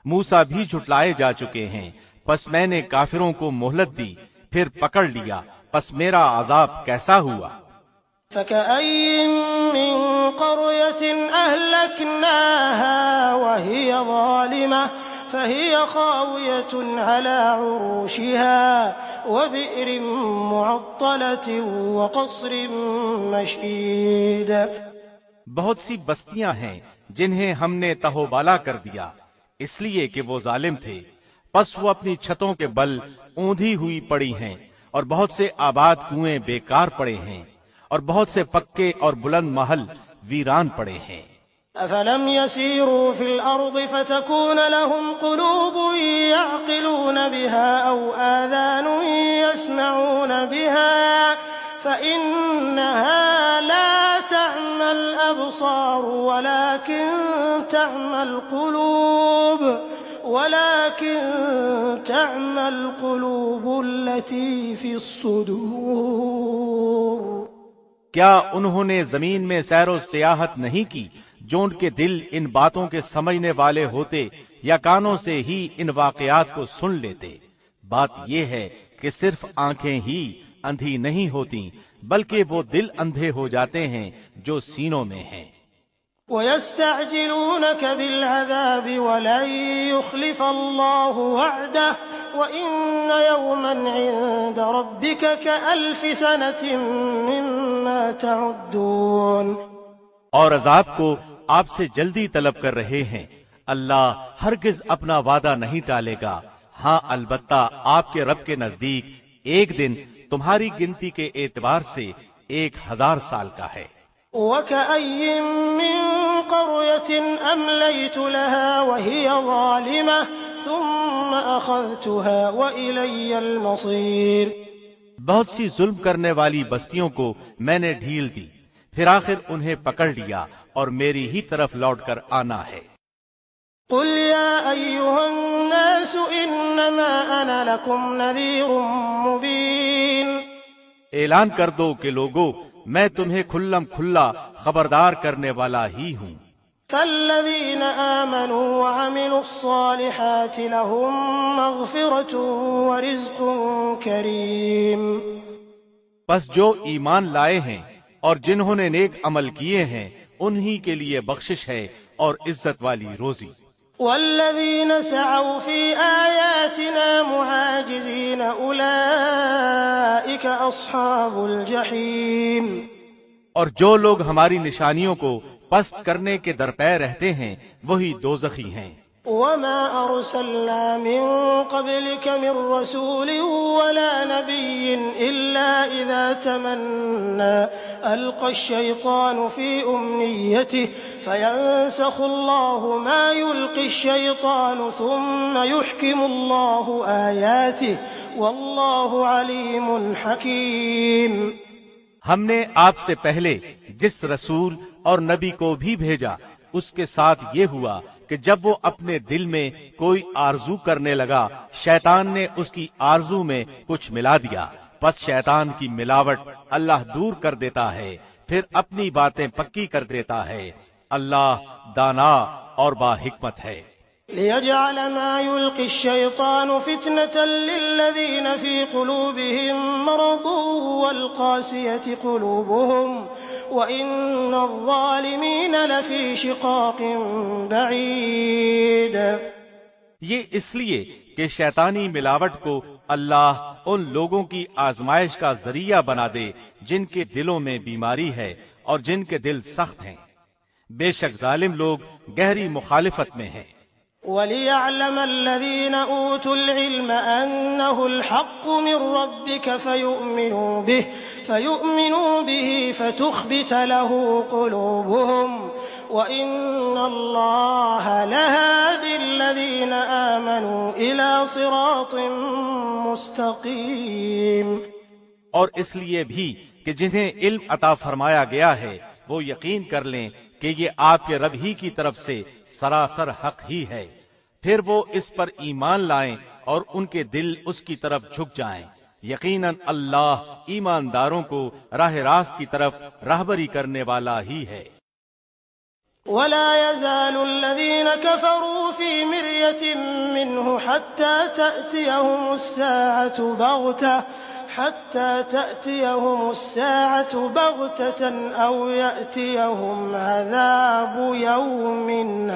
موسیٰ بھی جھٹلائے جا چکے ہیں، پس میں نے کافروں کو مہلت دی پھر پکڑ لیا، پس میرا عذاب کیسا ہوا۔ فَكَأَيِّن مِّن قَرْيَةٍ أَهْلَكْنَاهَا وَهِيَ ظَالِمَةٌ فَهِيَ خَاوِيَةٌ عَلَى عُرُوشِهَا وَبِئْرٍ مُّعَطَّلَةٍ وَقَصْرٍ مَّشِيدٍ۔ بہت سی بستیاں ہیں جنہیں ہم نے تہو بالا کر دیا اس لیے کہ وہ ظالم تھے، پس وہ اپنی چھتوں کے بل اوندھی ہوئی پڑی ہیں، اور بہت سے آباد کنویں بیکار پڑے ہیں، اور بہت سے پکے اور بلند محل ویران پڑے ہیں۔ أَفَلَمْ يَسِيرُوا فِي الْأَرْضِ فَتَكُونَ لَهُمْ قُلُوبٌ يَعْقِلُونَ بِهَا أَوْ آذَانٌ يَسْمَعُونَ بِهَا فَإِنَّهَا لَا تَعْمَى الْأَبْصَارُ ولكن تعمى القلوب التي في الصدور۔ کیا انہوں نے زمین میں سیر و سیاحت نہیں کی جو ان کے دل ان باتوں کے سمجھنے والے ہوتے یا کانوں سے ہی ان واقعات کو سن لیتے؟ بات یہ ہے کہ صرف آنکھیں ہی اندھی نہیں ہوتی بلکہ وہ دل اندھے ہو جاتے ہیں جو سینوں میں ہیں۔ وَيَسْتَعْجِلُونَكَ بِالْعَذَابِ وَلَن يُخْلِفَ اللَّهُ وَعْدَهُ وَإِنَّ يَوْمًا عِندَ رَبِّكَ كَأَلْفِ سَنَةٍ مِّمَّا تَعُدُّونَ۔ اور عذاب کو آپ سے جلدی طلب کر رہے ہیں، اللہ ہرگز اپنا وعدہ نہیں ٹالے گا، ہاں البتہ آپ کے رب کے نزدیک ایک دن تمہاری گنتی کے اعتبار سے 1000 سال کا ہے۔ وَكَأَيٍّن مِّن قَرْيَةٍ أَمْلَيْتُ لَهَا وَهِيَ ظَالِمَةٌ ثُمَّ أَخَذْتُهَا وَإِلَيَّ الْمَصِيرُ۔ بہت سی ظلم کرنے والی بستیوں کو میں نے ڈھیل دی، پھر آخر انہیں پکڑ لیا اور میری ہی طرف لوٹ کر آنا ہے۔ قُلْ يَا أَيُّهَا النَّاسُ إِنَّمَا أَنَا لَكُمْ نَذِيرٌ مُّبِينٌ۔ اعلان کر دو کہ لوگو میں تمہیں کھلم کھلا خبردار کرنے والا ہی ہوں۔ فَالَّذِينَ آمَنُوا وَعَمِلُوا الصَّالِحَاتِ لَهُم مَّغْفِرَةٌ وَرِزْقٌ كَرِيمٌ۔ پس جو ایمان لائے ہیں اور جنہوں نے نیک عمل کیے ہیں انہی کے لیے بخشش ہے اور عزت والی روزی۔ وَالَّذِينَ سَعَوْا فِي آيَاتِنَا مُعَاجِزِينَ أُولَئِكَ أَصْحَابُ الْجَحِيمِ۔ اور جو لوگ ہماری نشانیوں کو پست کرنے کے درپے رہتے ہیں وہی دوزخی ہیں۔ وَمَا أَرْسَلْنَا مِن قَبْلِكَ مِن رَّسُولٍ وَلَا نَبِيٍّ إِلَّا إِذَا ألقى الشيطان في أمنيته فينسخ الله ما يلقي الشيطان ثم يحكم الله آياته والله عليم حكيم۔ ہم نے آپ سے پہلے جس رسول اور نبی کو بھی بھیجا اس کے ساتھ یہ ہوا کہ جب وہ اپنے دل میں کوئی آرزو کرنے لگا شیطان نے اس کی آرزو میں کچھ ملا دیا، پس شیطان کی ملاوٹ اللہ دور کر دیتا ہے، پھر اپنی باتیں پکی کر دیتا ہے۔ اللہ دانا اور با حکمت ہے۔ ليجعل ما يلقي الشيطان فتنة للذين في قلوبهم مرض والقاسية قلوبهم وإن الظالمين لفي شقاق بعيد۔ یہ اس لیے کہ شیطانی ملاوٹ کو اللہ ان لوگوں کی آزمائش کا ذریعہ بنا دے جن کے دلوں میں بیماری ہے اور جن کے دل سخت ہیں، بے شک ظالم لوگ گہری مخالفت میں ہیں۔ وَلِيَعْلَمَ الَّذِينَ أُوتُوا الْعِلْمَ أَنَّهُ الْحَقُّ مِنْ رَبِّكَ فَيُؤْمِنُوا بِهِ فَتُخْبِتَ لَهُ قُلُوبُهُمْ وَإِنَّ اللَّهَ لَهَادِ الَّذِينَ آمَنُوا إِلَى صِرَاطٍ مُسْتَقِيمٍ۔ اور اس لیے بھی کہ جنہیں علم عطا فرمایا گیا ہے وہ یقین کر لیں کہ یہ آپ کے رب ہی کی طرف سے سراسر حق ہی ہے، پھر وہ اس پر ایمان لائیں اور ان کے دل اس کی طرف جھک جائیں۔ یقیناً اللہ ایمانداروں کو راہ راست کی طرف راہبری کرنے والا ہی ہے۔ وَلَا يَزَالُ الَّذِينَ كَفَرُوا فِي مِرْيَةٍ مِّنْهُ حتى تأتيهم الساعة بغتة أو يأتيهم عذاب يوم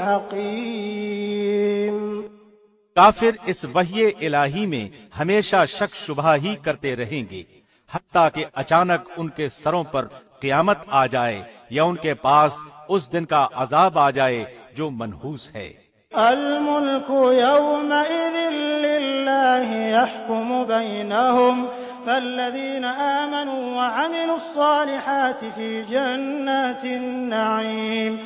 عقيم۔ کافر اس وحی الہی میں ہمیشہ شک شبہ ہی کرتے رہیں گے حتیٰ کہ اچانک ان کے سروں پر قیامت آ جائے یا ان کے پاس اس دن کا عذاب آ جائے جو منحوس ہے۔ الملك يومئذ لله يحكم بينهم فالذين آمنوا وعملوا الصالحات في جنات النعيم۔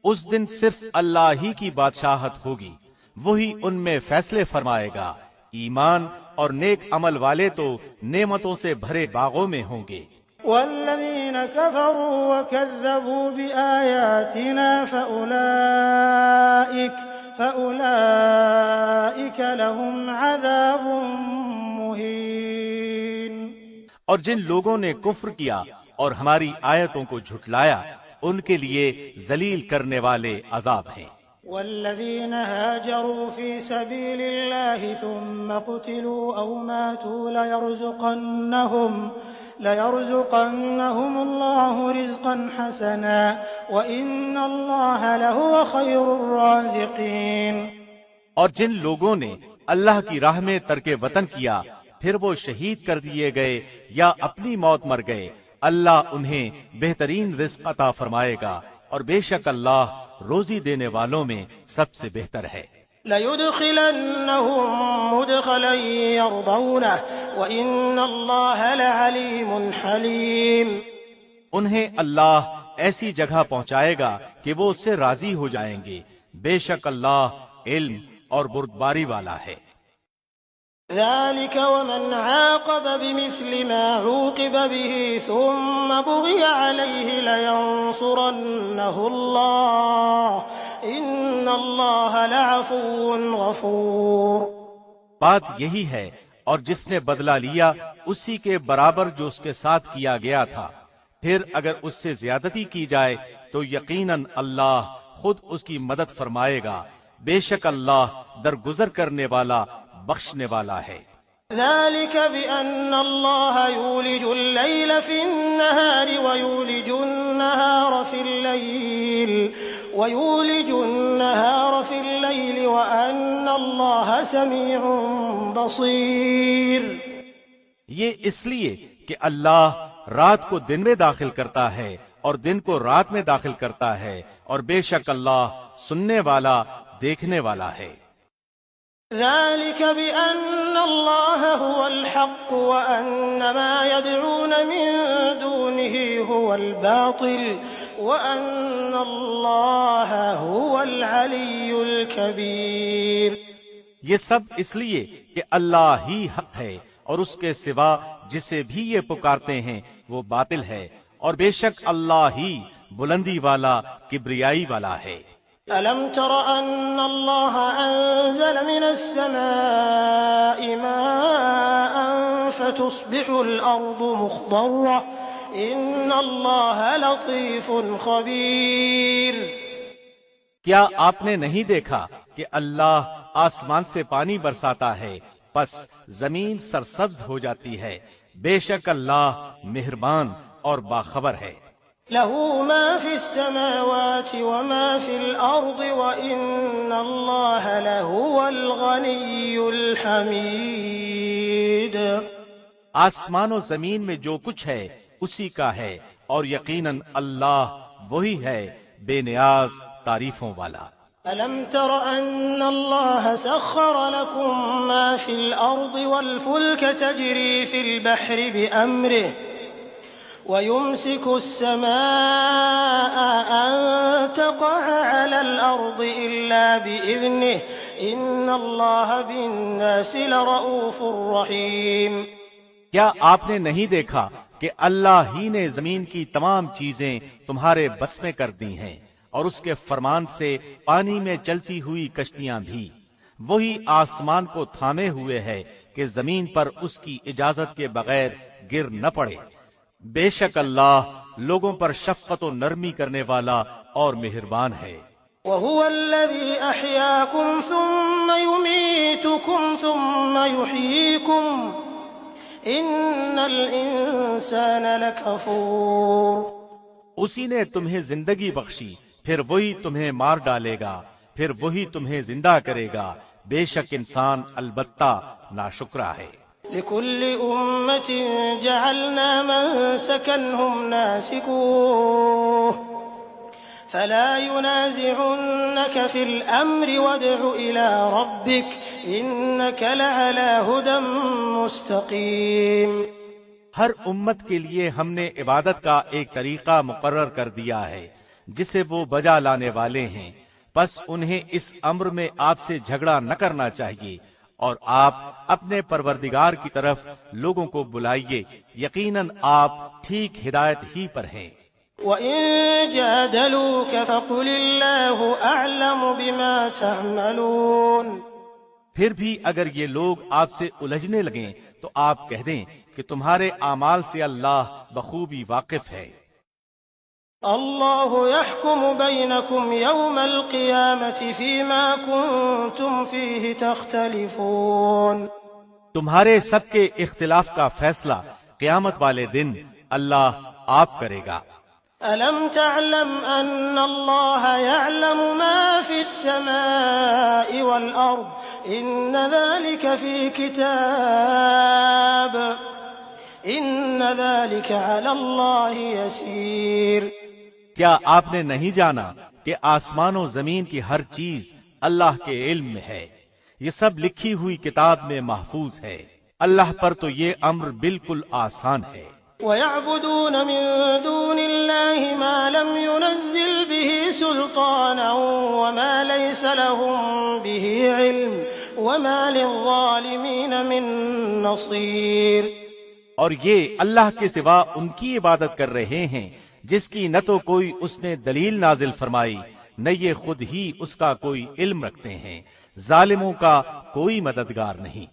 اس دن صرف اللہ ہی کی بادشاہت ہوگی، وہی ان میں فیصلے فرمائے گا۔ ایمان اور نیک عمل والے تو نعمتوں سے بھرے باغوں میں ہوں گے۔ والذين كفروا وكذبوا بآياتنا فأولئك لهم عذاب مهين۔ اور جن لوگوں نے کفر کیا اور ہماری آیتوں کو جھٹلایا ان کے لیے ذلیل کرنے والے عذاب ہیں۔ والذين هاجروا في سبيل الله ثم قتلوا أو ماتوا ليرزقنهم الله رزقا حسنا وإن الله لهو خير الرازقين۔ اور جن لوگوں نے اللہ کی راہ میں ترک وطن کیا پھر وہ شہید کر دیے گئے یا اپنی موت مر گئے، اللہ انہیں بہترین رزق عطا فرمائے گا اور بے شک اللہ روزی دینے والوں میں سب سے بہتر ہے۔ لَيُدْخِلَنَّهُم مُّدْخَلًا يَرْضَوْنَهُ وَإِنَّ اللَّهَ لَعَلِيمٌ حَلِيمٌ۔ انہیں اللہ ایسی جگہ پہنچائے گا کہ وہ اس سے راضی ہو جائیں گے، بے شک اللہ علم اور بردباری والا ہے۔ ذلك ومن عاقب بمثل ما عوقب به ثم بغي عليه لينصرنه الله إن الله لعفو غفور۔ بات یہی ہے، اور جس نے بدلہ لیا اسی کے برابر جو اس کے ساتھ کیا گیا تھا، پھر اگر اس سے زیادتی کی جائے تو یقیناً اللہ خود اس کی مدد فرمائے گا، بے شک اللہ درگزر کرنے والا بخشنے والا ہے۔ ذلك بأن الله يولج الليل في النهار ويولج النهار في الليل وأن الله سميع بصير۔ یہ اس لیے کہ اللہ رات کو دن میں داخل کرتا ہے اور دن کو رات میں داخل کرتا ہے، اور بے شک اللہ سننے والا دیکھنے والا ہے۔ ذلك بأن الله هو الحق وأن ما يدعون من دونه هو الباطل وأن الله هو العلي الكبير۔ یہ سب اس لیے کہ اللہ ہی حق ہے اور اس کے سوا جسے بھی یہ پکارتے ہیں وہ باطل ہے، اور بے شک اللہ ہی بلندی والا کبریائی والا ہے۔ ألم تر أن الله أنزل من السماء ماء فتصبح الأرض مخضرة إن الله لطيف خبير۔ کیا آپ نے نہیں دیکھا کہ اللہ آسمان سے پانی برساتا ہے پس زمین سرسبز ہو جاتی ہے؟ بے شک اللہ مہربان اور باخبر ہے۔ له ما في السماوات وما في الأرض وإن الله لهو الغني الحميد۔ آسمان و زمین میں جو کچھ ہے اسی کا ہے، اور یقیناً اللہ وہی ہے بے نیاز تعریفوں والا۔ ألم تر أن الله سخر لكم ما في الأرض والفلك تجري في البحر بأمره ويمسك السماء أن تقع على الأرض إلا بإذنه إن الله بالناس لرؤوف رحيم۔ کیا آپ نے نہیں دیکھا کہ اللہ ہی نے زمین کی تمام چیزیں تمہارے بس میں کر دی ہیں، اور اس کے فرمان سے پانی میں چلتی ہوئی کشتیاں بھی؟ وہی آسمان کو تھامے ہوئے ہے کہ زمین پر اس کی اجازت کے بغیر گر نہ پڑے۔ بے شک اللہ لوگوں پر شفقت و نرمی کرنے والا اور مہربان ہے۔ وهو الذي أحياكم ثم يميتكم ثم يحييكم إن الإنسان لكفور۔ اسی نے تمہیں زندگی بخشی، پھر وہی تمہیں مار ڈالے گا، پھر وہی تمہیں زندہ کرے گا، بے شک انسان البتہ ناشکرا ہے۔ لكل أمة جعلنا منسكا هم ناسكوه فلا ينازعنك في الأمر وادع إلى ربك إنك لعلى هدى مستقيم۔ ہر امت کے لیے ہم نے عبادت کا ایک طریقہ مقرر کر دیا ہے جسے وہ بجا لانے والے ہیں، بس انہیں اس امر میں آپ سے جھگڑا نہ کرنا چاہیے، اور آپ اپنے پروردگار کی طرف لوگوں کو بلائیے، یقیناً آپ ٹھیک ہدایت ہی پر ہیں۔ وَإِن جَادَلُوكَ فَقُلِ اللَّهُ أَعْلَمُ بِمَا تَعْمَلُونَ۔ پھر بھی اگر یہ لوگ آپ سے الجھنے لگیں تو آپ کہہ دیں کہ تمہارے اعمال سے اللہ بخوبی واقف ہے۔ اللہ يحكم بينكم يوم القيامة فيما كنتم فيه تختلفون۔ تمہارے سب کے اختلاف کا فیصلہ قیامت والے دن اللہ آپ کرے گا۔ ألم تعلم أن الله يعلم ما في السماء والأرض إن ذلك في كتاب إن ذلك على الله يسير۔ کیا آپ نے نہیں جانا کہ آسمان و زمین کی ہر چیز اللہ کے علم میں ہے؟ یہ سب لکھی ہوئی کتاب میں محفوظ ہے، اللہ پر تو یہ امر بالکل آسان ہے۔ وَيَعْبُدُونَ مِن دُونِ اللَّهِ مَا لَمْ يُنَزِّلْ بِهِ سُلْطَانًا وَمَا لَيْسَ لَهُم بِهِ عِلْمٌ وَمَا لِلظَّالِمِينَ مِن نَّصِيرٍ۔ اور یہ اللہ کے سوا ان کی عبادت کر رہے ہیں جس کی نہ تو کوئی اس نے دلیل نازل فرمائی، نہ یہ خود ہی اس کا کوئی علم رکھتے ہیں، ظالموں کا کوئی مددگار نہیں۔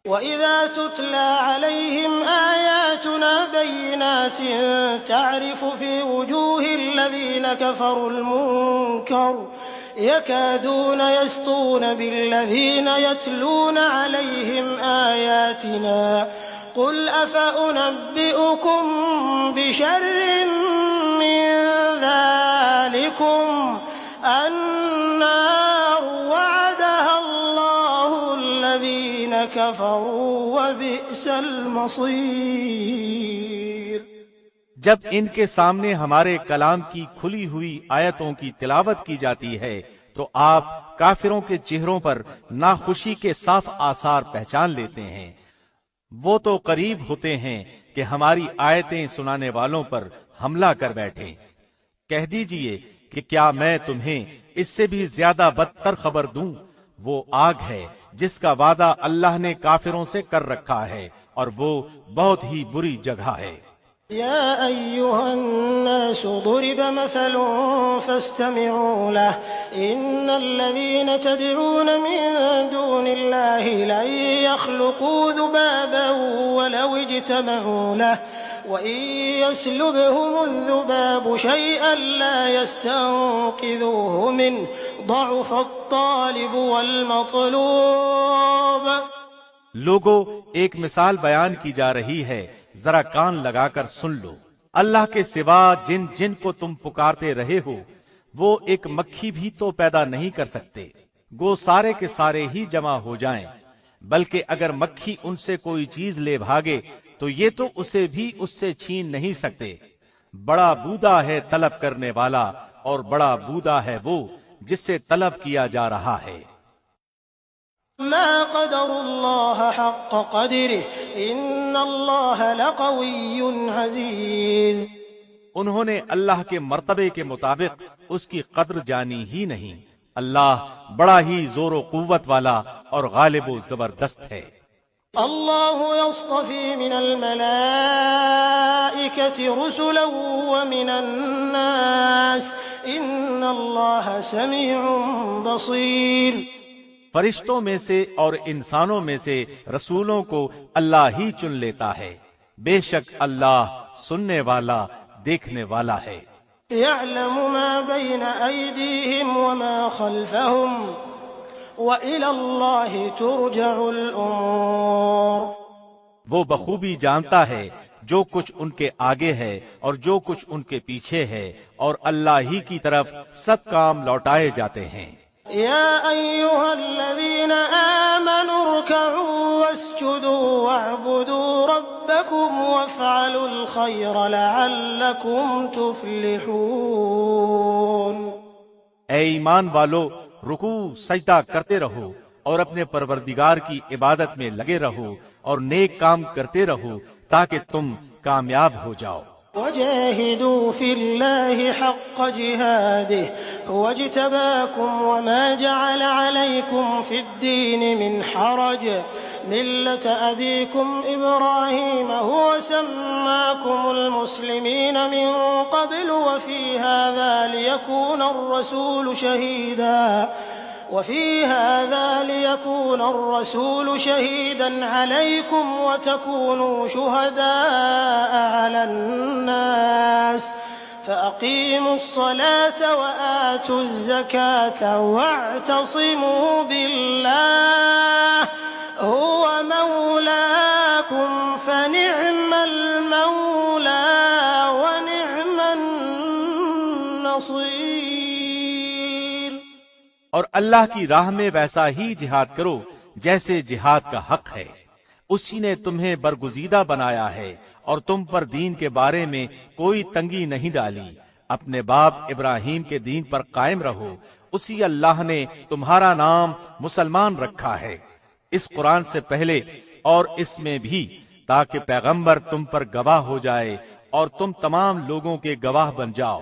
وَإِذَا تُتْلَى عَلَيْهِمْ آيَاتُنَا بَيِّنَاتٍ تَعْرِفُ فِي وُجُوهِ الَّذِينَ كَفَرُوا الْمُنكَرَ يَكَادُونَ يَسْطُونَ بِالَّذِينَ يَتْلُونَ عَلَيْهِمْ آيَاتِنَا قُلْ أَفَأُنَبِّئُكُم بِشَرٍّ مِّن ذَلِكُمْ النَّارُ وَعَدَهَا اللَّهُ الَّذِينَ كَفَرُوا وَبِئْسَ الْمَصِيرُ۔ جب ان کے سامنے ہمارے کلام کی کھلی ہوئی آیتوں کی تلاوت کی جاتی ہے تو آپ کافروں کے چہروں پر ناخوشی کے صاف آثار پہچان لیتے ہیں۔ وہ تو قریب ہوتے ہیں کہ ہماری آیتیں سنانے والوں پر حملہ کر بیٹھیں۔ کہہ دیجئے کہ کیا میں تمہیں اس سے بھی زیادہ بدتر خبر دوں؟ وہ آگ ہے جس کا وعدہ اللہ نے کافروں سے کر رکھا ہے، اور وہ بہت ہی بری جگہ ہے۔ يا أيها الناس ضرب مثل فاستمعوا له إن الذين تدعون من دون الله لن يخلقوا ذبابا ولو اجتمعوا له وإن يسلبهم الذباب شيئا لا يستنقذوه منه ضعف الطالب والمطلوب۔ لوگو، ایک مثال بیان کی جا رہی ہے، ذرا کان لگا کر سن لو۔ اللہ کے سوا جن جن کو تم پکارتے رہے ہو وہ ایک مکھی بھی تو پیدا نہیں کر سکتے، گو سارے کے سارے ہی جمع ہو جائیں، بلکہ اگر مکھی ان سے کوئی چیز لے بھاگے تو یہ تو اسے بھی اس سے چھین نہیں سکتے۔ بڑا بودا ہے طلب کرنے والا، اور بڑا بودا ہے وہ جس سے طلب کیا جا رہا ہے۔ ما قدر الله حق قدره ان الله لقوي عزيز۔ انہوں نے اللہ کے مرتبے کے مطابق اس کی قدر جانی ہی نہیں۔ اللہ بڑا ہی زور و قوت والا اور غالب و زبردست ہے۔ الله يصطفي من الملائكة رسلا ومن الناس ان الله سميع بصير۔ فرشتوں میں سے اور انسانوں میں سے رسولوں کو اللہ ہی چن لیتا ہے، بے شک اللہ سننے والا دیکھنے والا ہے۔ يعلم ما بين أيديهم وما خلفهم وإلى الله ترجع الأمور۔ وہ بخوبی جانتا ہے جو کچھ ان کے آگے ہے اور جو کچھ ان کے پیچھے ہے، اور اللہ ہی کی طرف سب کام لوٹائے جاتے ہیں۔ يا أيها الذين آمنوا اركعوا واسجدوا واعبدوا ربكم وافعلوا الخير لعلكم تفلحون۔ اے ایمان والو، رکوع سجدہ کرتے رہو اور اپنے پروردگار کی عبادت میں لگے رہو اور نیک کام کرتے رہو تاکہ تم کامیاب ہو جاؤ۔ وجاهدوا في الله حق جهاده هو اجتباكم وما جعل عليكم في الدين من حرج ملة أبيكم إبراهيم هو سماكم المسلمين من قبل وفي هذا ليكون الرسول شهيدا عليكم وتكونوا شهداء على الناس فأقيموا الصلاة وآتوا الزكاة واعتصموا بالله هو مولاكم فنعم المولى ونعم النصير۔ اور اللہ کی راہ میں ویسا ہی جہاد کرو جیسے جہاد کا حق ہے۔ اسی نے تمہیں برگزیدہ بنایا ہے اور تم پر دین کے بارے میں کوئی تنگی نہیں ڈالی۔ اپنے باپ ابراہیم کے دین پر قائم رہو، اسی اللہ نے تمہارا نام مسلمان رکھا ہے، اس قرآن سے پہلے اور اس میں بھی، تاکہ پیغمبر تم پر گواہ ہو جائے اور تم تمام لوگوں کے گواہ بن جاؤ۔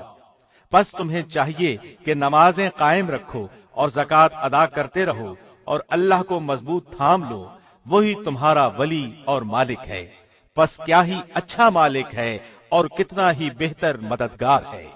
پس تمہیں چاہیے کہ نمازیں قائم رکھو اور زکوٰۃ ادا کرتے رہو اور اللہ کو مضبوط تھام لو، وہی تمہارا ولی اور مالک ہے۔ پس کیا ہی اچھا مالک ہے اور کتنا ہی بہتر مددگار ہے۔